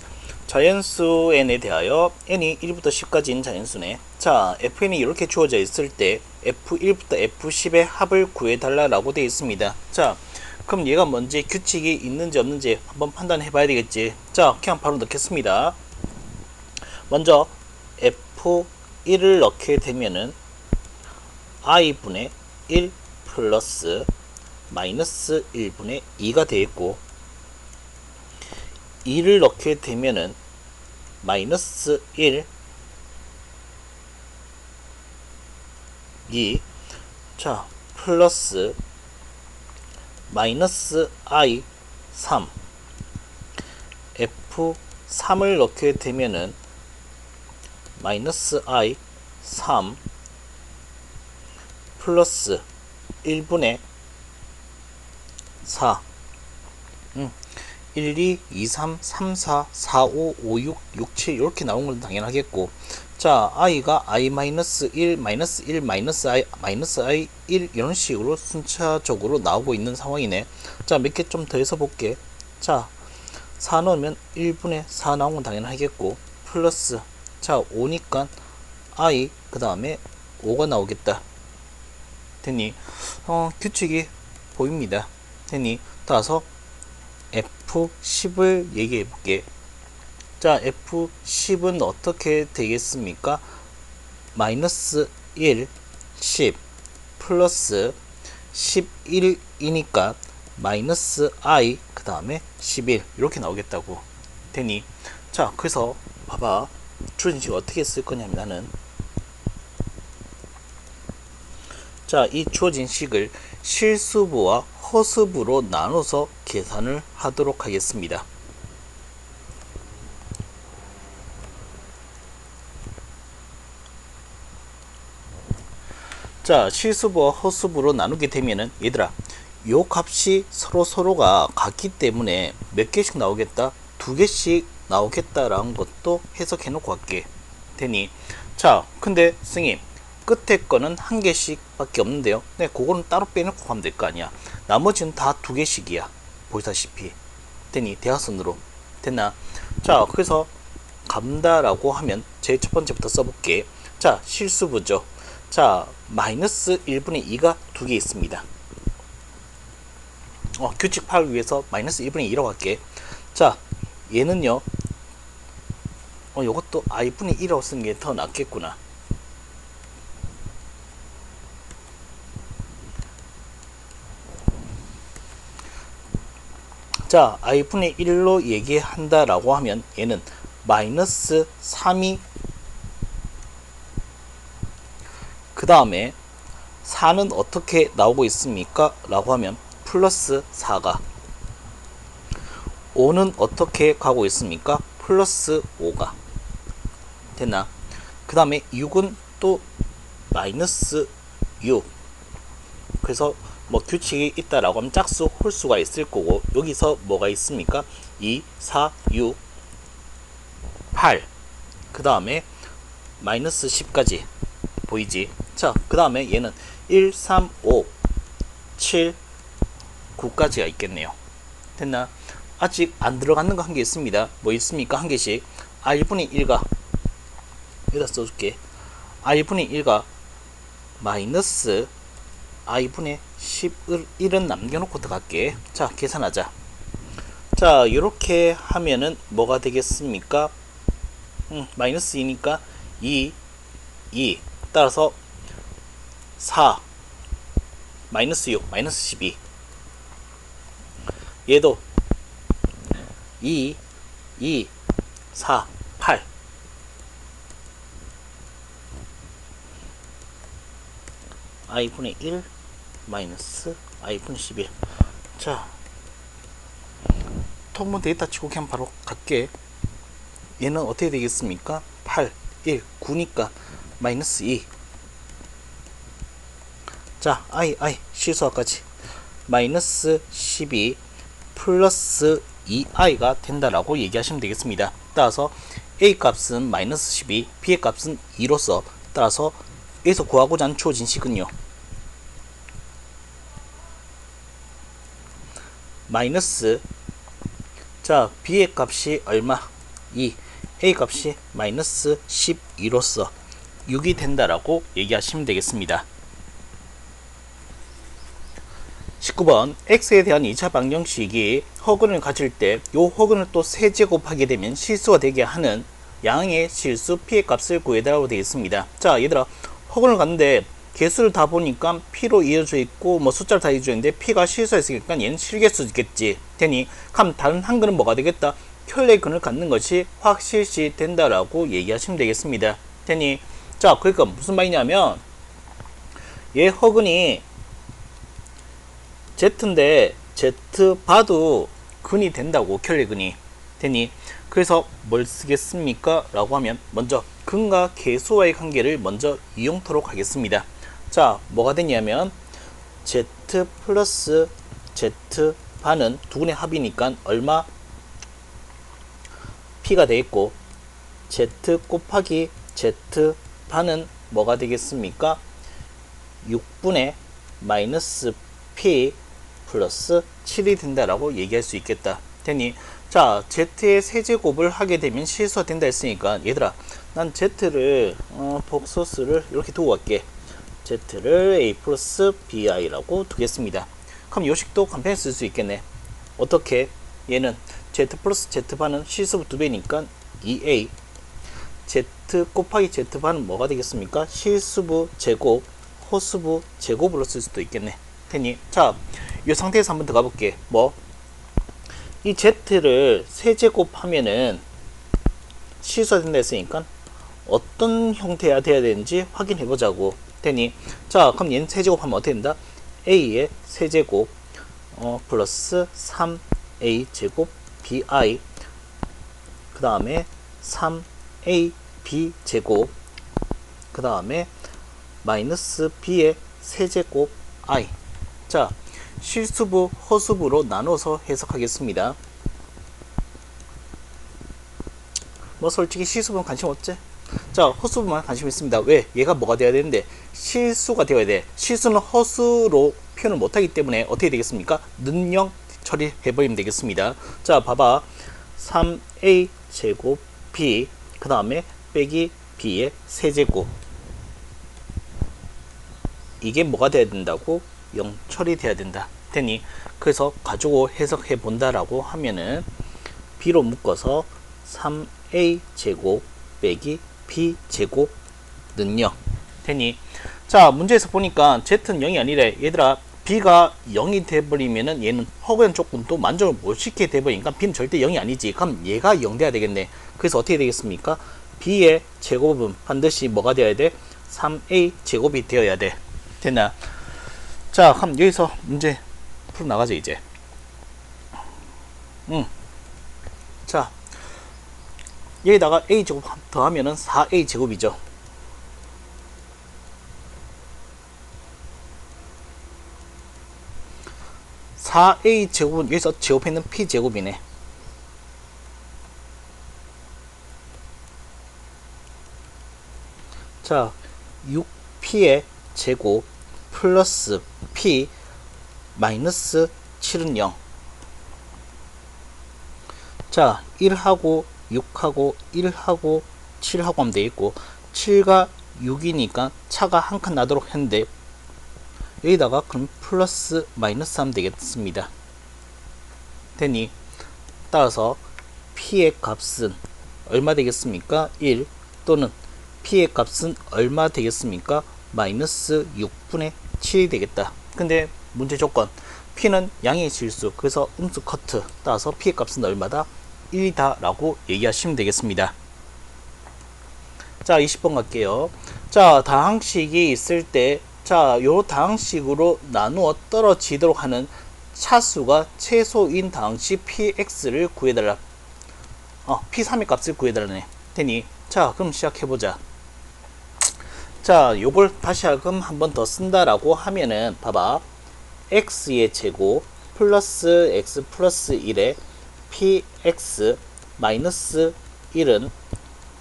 자연수 n에 대하여 n이 1부터 10까지인 자연수네. 자, fn이 이렇게 주어져 있을 때 f1부터 f10의 합을 구해달라고 되어 있습니다. 자, 그럼 얘가 뭔지 규칙이 있는지 없는지 한번 판단해 봐야 되겠지. 자, 그냥 바로 넣겠습니다. 먼저 f1을 넣게 되면은 i분의 1 플러스 마이너스 1분의 2가 되겠고, 2를 넣게 되면은 마이너스 1 2 자 플러스 마이너스 i 3 f3을 넣게 되면은 마이너스 i 3 플러스 1분의 4 1, 2, 2, 3, 3, 4, 4, 5, 5, 6, 6, 7 이렇게 나온 건 당연하겠고, 자, i가 i-1, 마이너스 1, 마이너스 i 1 이런 식으로 순차적으로 나오고 있는 상황이네. 자, 몇 개 좀 더 해서 볼게. 자, 4 넣으면 1분의 4 나온 건 당연하겠고, 플러스 자 5니까 i 그 다음에 5가 나오겠다. 되니 규칙이 보입니다. 되니 따라서 F10을 얘기해 볼게. 자, F10은 어떻게 되겠습니까? 마이너스 1, 10 플러스 11이니까 마이너스 i 그 다음에 11 이렇게 나오겠다고 되니, 자, 그래서 봐봐, 주어진 식을 어떻게 쓸 거냐면 나는 자, 이 주어진 식을 실수부와 허수부로 나눠서 계산을 하도록 하겠습니다. 자, 실수부와 허수부로 나누게 되면은 얘들아, 요 값이 서로가 같기 때문에 몇 개씩 나오겠다? 2개씩 나오겠다라는 것도 해석해 놓고 갈게. 되니, 자, 근데 선생님 끝에 거는 1개씩 밖에 없는데요. 네, 그거는 따로 빼놓고 하면 될 거 아니야. 나머지는 다 2개씩이야. 보시다시피. 되니, 대각선으로. 됐나? 자, 그래서 감다라고 하면 제일 첫 번째부터 써볼게. 자, 실수부죠. 자, 마이너스 1분의 2가 2개 있습니다. 규칙 파악을 위해서 마이너스 1분의 2라고 할게. 자, 얘는요, 요것도 i분의 2라고 쓰는 게 더 낫겠구나. 자, i분의 1로 얘기한다라고 하면 얘는 마이너스 3이 그 다음에 4는 어떻게 나오고 있습니까? 라고 하면 플러스 4가, 5는 어떻게 가고 있습니까? 플러스 5가 됐나? 그 다음에 6은 또 마이너스 6. 그래서 뭐 규칙이 있다라고 하면 짝수 홀수가 있을 거고, 여기서 뭐가 있습니까? 2, 4, 6, 8. 그 다음에 마이너스 10까지 보이지? 자, 그 다음에 얘는 1, 3, 5, 7, 9까지가 있겠네요. 됐나? 아직 안 들어가는 거 한 개 있습니다. 뭐 있습니까? 한 개씩. r분의 1과 여기다 써줄게. r분의 1과 마이너스 i분의 11은 남겨놓고 들어갈게. 자, 계산하자. 자, 이렇게 하면은 뭐가 되겠습니까? 마이너스 2니까 2, 따라서 4, 마이너스 6, 마이너스 12. 얘도 2, 4, 8. i분의 1 마이너스 i분의 11. 자, 통분 데이터 치고 그냥 바로 갈게. 얘는 어떻게 되겠습니까? 8, 1, 9니까 마이너스 2. 자, 실수화까지 마이너스 12 플러스 2i가 된다라고 얘기하시면 되겠습니다. 따라서 a 값은 마이너스 12, b의 값은 2로서 따라서 여기서 구하고자 하는 주어진 식은요, 마이너스, 자, b의 값이 얼마? 2, a 값이 마이너스 12로서 6이 된다라고 얘기하시면 되겠습니다. 19번 x에 대한 2차 방정식이 허근을 가질 때 요 허근을 또 세제곱하게 되면 실수가 되게 하는 양의 실수 p의 값을 구해달라고 되어 있습니다. 자, 얘들아, 허근을 갔는데 개수를 다 보니까 p로 이어져 있고 뭐 숫자를 다 이어져 있는데 p가 실수했으니까 얘는 실개수겠지. 되니 그럼 다른 한 근은 뭐가 되겠다? 켤레 근을 갖는 것이 확실시 된다라고 얘기하시면 되겠습니다. 되니 자, 그러니까 무슨 말이냐면 얘 허근이 Z인데 Z 봐도 근이 된다고, 켤레 근이 되니 그래서 뭘 쓰겠습니까? 라고 하면 먼저 근과 개수와의 관계를 먼저 이용토록 하겠습니다. 자, 뭐가 되냐면 Z 플러스 Z 반은 두 근의 합이니까 얼마? P가 되겠고, Z 곱하기 Z 반은 뭐가 되겠습니까? 6분의 마이너스 P 플러스 7이 된다라고 얘기할 수 있겠다. 되니 자, Z의 세제곱을 하게 되면 실수가 된다 했으니까 얘들아, 난 Z를 복소수를 이렇게 두고 갈게. Z를 A 플러스 BI라고 두겠습니다. 그럼 요식도 간편히 쓸 수 있겠네. 어떻게? 얘는 Z 플러스 Z반은 실수부 2배니까 2A, Z 곱하기 Z반은 뭐가 되겠습니까? 실수부 제곱, 호수부 제곱으로 쓸 수도 있겠네. 되니 자, 이 상태에서 한번 들어가 볼게. 뭐 이 Z를 세제곱하면은 실수가 된다 했으니까 어떤 형태가 돼야 되는지 확인해 보자고. 되니 자, 그럼 얘는 세제곱하면 어떻게 된다? A의 세제곱 플러스 3A 제곱 BI, 그 다음에 3AB 제곱, 그 다음에 마이너스 B의 세제곱 I. 자, 실수부, 허수부로 나눠서 해석하겠습니다. 뭐 솔직히 실수부는 관심 없지? 자, 허수부만 관심 있습니다. 왜? 얘가 뭐가 돼야 되는데 실수가 되어야 돼. 실수는 허수로 표현을 못하기 때문에 어떻게 되겠습니까? 는영 처리해버리면 되겠습니다. 자, 봐봐. 3A 제곱 B, 그 다음에 빼기 B의 세제곱. 이게 뭐가 돼야 된다고? 0 처리돼야 된다. 되니 그래서 가지고 해석해 본다라고 하면은 B로 묶어서 3A 제곱 빼기 B 제곱는 0 되니 자, 문제에서 보니까 Z는 0이 아니래. 얘들아, B가 0이 돼버리면은 얘는 허구한 조건 또 만족을 못 시키게 돼버리니까 B는 절대 0이 아니지. 그럼 얘가 0 돼야 되겠네. 그래서 어떻게 되겠습니까? B의 제곱은 반드시 뭐가 돼야 돼? 3A 제곱이 되어야 돼. 됐나? 자, 그럼 여기서 문제 풀어 나가자 이제. 자, 여기다가 A 제곱 더하면은 4A 제곱이죠. 4a 제곱은 여기서 제곱했는 p 제곱이네. 자, 6p의 제곱 플러스 p 마이너스 7은 0. 자, 1하고 6하고 1하고 7하고 하면 되겠고, 7과 6이니까 차가 한 칸 나도록 했는데, 여기다가 그럼 플러스 마이너스 하면 되겠습니다. 되니, 따라서 p의 값은 얼마 되겠습니까? 1 또는 p의 값은 얼마 되겠습니까? 마이너스 6분의 7이 되겠다. 근데 문제 조건, p는 양의 실수, 그래서 음수 커트, 따라서 p의 값은 얼마다? 1이다 라고 얘기하시면 되겠습니다. 자, 20번 갈게요. 자, 다항식이 있을 때, 자, 요 다항식으로 나누어 떨어지도록 하는 차수가 최소인 다항식 px를 구해달라. p3의 값을 구해달라네. 되니, 자, 그럼 시작해보자. 자, 요걸 다시 하금 한 번 더 쓴다라고 하면은, 봐봐. x의 제곱 플러스 x 플러스 1에 px 마이너스 1은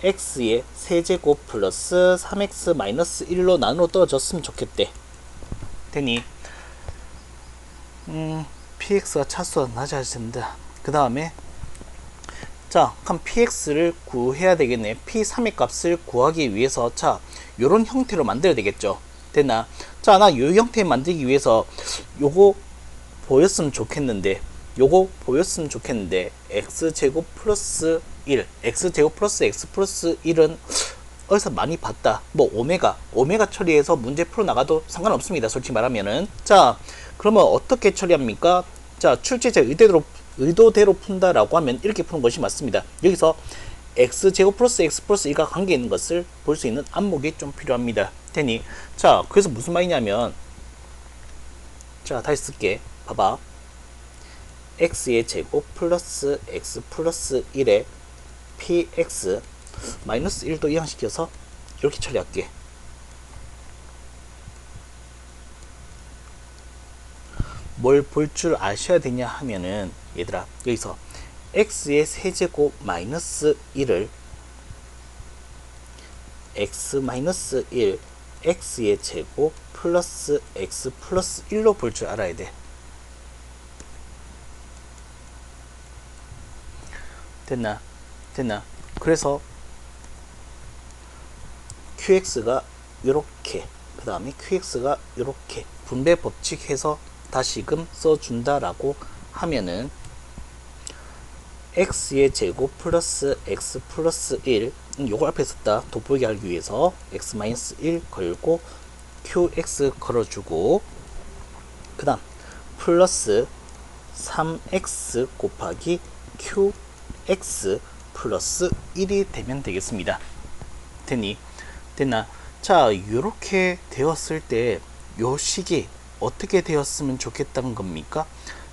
x의 세제곱 플러스 3x 마이너스 1로 나누어 떨어졌으면 좋겠대. 되니 px가 차수가 낮아야 된다. 그 다음에 자, 그럼 px를 구해야 되겠네. p3의 값을 구하기 위해서 자, 요런 형태로 만들어야 되겠죠. 됐나? 자, 나 요 형태 만들기 위해서 요거 보였으면 좋겠는데, x제곱 플러스 1, x제곱 플러스 x 플러스 1은 어디서 많이 봤다. 뭐 오메가 처리해서 문제 풀어나가도 상관없습니다. 솔직히 말하면은. 자, 그러면 어떻게 처리합니까? 자, 출제자 의도대로 푼다라고 하면 이렇게 푸는 것이 맞습니다. 여기서 x제곱 플러스 x 플러스 1과 관계 있는 것을 볼 수 있는 안목이 좀 필요합니다. 되니, 자, 그래서 무슨 말이냐면, 자, 다시 쓸게. 봐봐. x의 제곱 플러스 x 플러스 1에 px 마이너스 1도 이항시켜서 이렇게 처리할게. 뭘 볼 줄 아셔야 되냐 하면은, 얘들아, 여기서 x의 세제곱 마이너스 1을 x 마이너스 1 x의 제곱 플러스 x 플러스 1로 볼 줄 알아야 돼. 됐나? 그래서 qx가 요렇게, 그 다음에 qx가 요렇게 분배 법칙 해서 다시금 써준다라고 하면은 x의 제곱 플러스 x 플러스 1, 요걸 앞에 썼다. 돋보이게 하기 위해서 x 마이너스 1 걸고 qx 걸어주고, 그 다음 플러스 3x 곱하기 qx 플러스 1이 되면 되겠습니다. 됐나? 자, 요렇게 되었을 때 요 식이 어떻게 되었으면 좋겠다는 겁니까?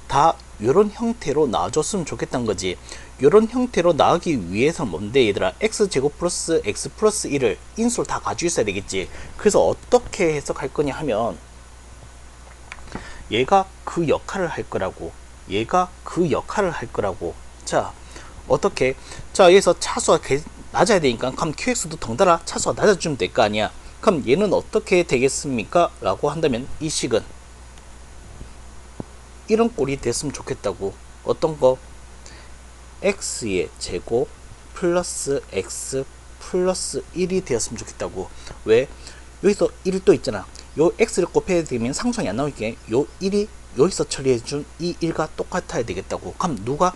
다 요런 형태로 나와줬으면 좋겠다는 거지. 요런 형태로 나오기 위해서 뭔데, 얘들아? x제곱 플러스 x 플러스 1을 인수를 다 가지고 있어야 되겠지. 그래서 어떻게 해석할 거냐 하면, 얘가 그 역할을 할 거라고. 자, 어떻게? 자, 여기서 차수가 낮아야 되니까 그럼 qx도 덩달아 차수가 낮아지면 될 거 아니야. 그럼 얘는 어떻게 되겠습니까? 라고 한다면 이 식은 이런 꼴이 됐으면 좋겠다고. 어떤 거? x의 제곱 플러스 x 플러스 1이 되었으면 좋겠다고. 왜? 여기서 1이 또 있잖아. 요 x를 곱해야 되면 상수항이 안 나오니까 요 1이 여기서 처리해준 이 1과 똑같아야 되겠다고. 그럼 누가?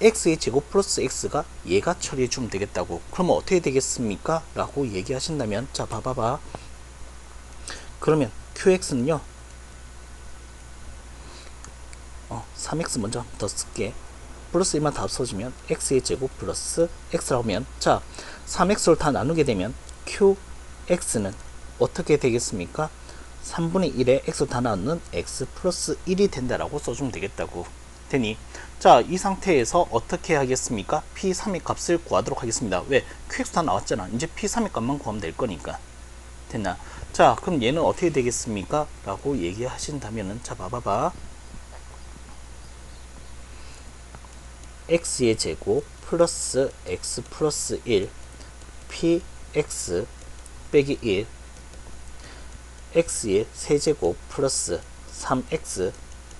x의 제곱 플러스 x가 얘가 처리해주면 되겠다고. 그러면 어떻게 되겠습니까? 라고 얘기하신다면, 자, 봐봐봐. 그러면 qx는요, 3x 먼저 더 쓸게. 플러스 1만 다 없어지면 x의 제곱 플러스 x라고 하면, 자, 3x를 다 나누게 되면 qx는 어떻게 되겠습니까? 3분의 1에 x 다 나누는 x 플러스 1이 된다라고 써주면 되겠다고. 되니, 자, 이 상태에서 어떻게 하겠습니까? p3의 값을 구하도록 하겠습니다. 왜? qx 다 나왔잖아. 이제 p3의 값만 구하면 될 거니까. 됐나? 자, 그럼 얘는 어떻게 되겠습니까? 라고 얘기하신다면은, 자, 봐봐봐. x의 제곱 플러스 x 플러스 1 px 빼기 1 x의 세제곱 플러스 3x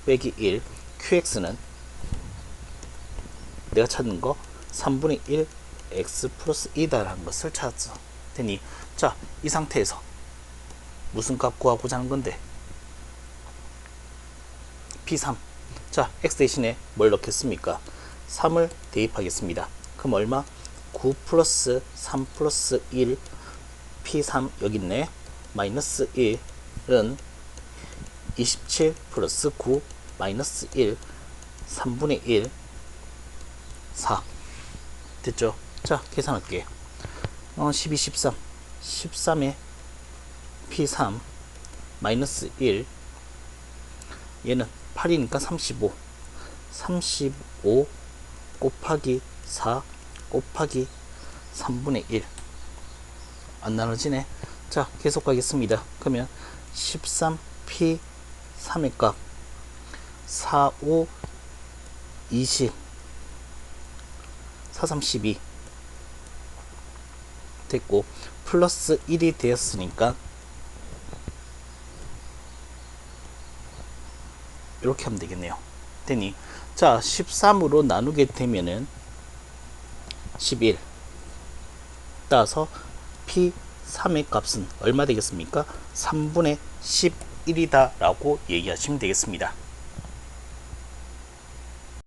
빼기 1 qx는 내가 찾는 거 3분의 1 x 플러스 2다라는 것을 찾았어. 되니 자, 이 상태에서 무슨 값 구하고자 하는 건데 p3. 자, x 대신에 뭘 넣겠습니까? 3을 대입하겠습니다. 그럼 얼마? 9 플러스 3 플러스 1 p3 여기 있네. 마이너스 1은 27 플러스 9 마이너스 1 3분의 1 4 됐죠? 자, 계산할게요. 12, 13 13에 p3 마이너스 1 얘는 8이니까 35 35 곱하기 4 곱하기 3분의 1 안 나눠지네. 자, 계속 가겠습니다. 그러면 13p 3의 값 4, 5, 20 4, 3, 12 됐고 플러스 1이 되었으니까 이렇게 하면 되겠네요. 되니 자, 13으로 나누게 되면은 11 따라서 p3의 값은 얼마 되겠습니까? 3분의 11이다 라고 얘기하시면 되겠습니다.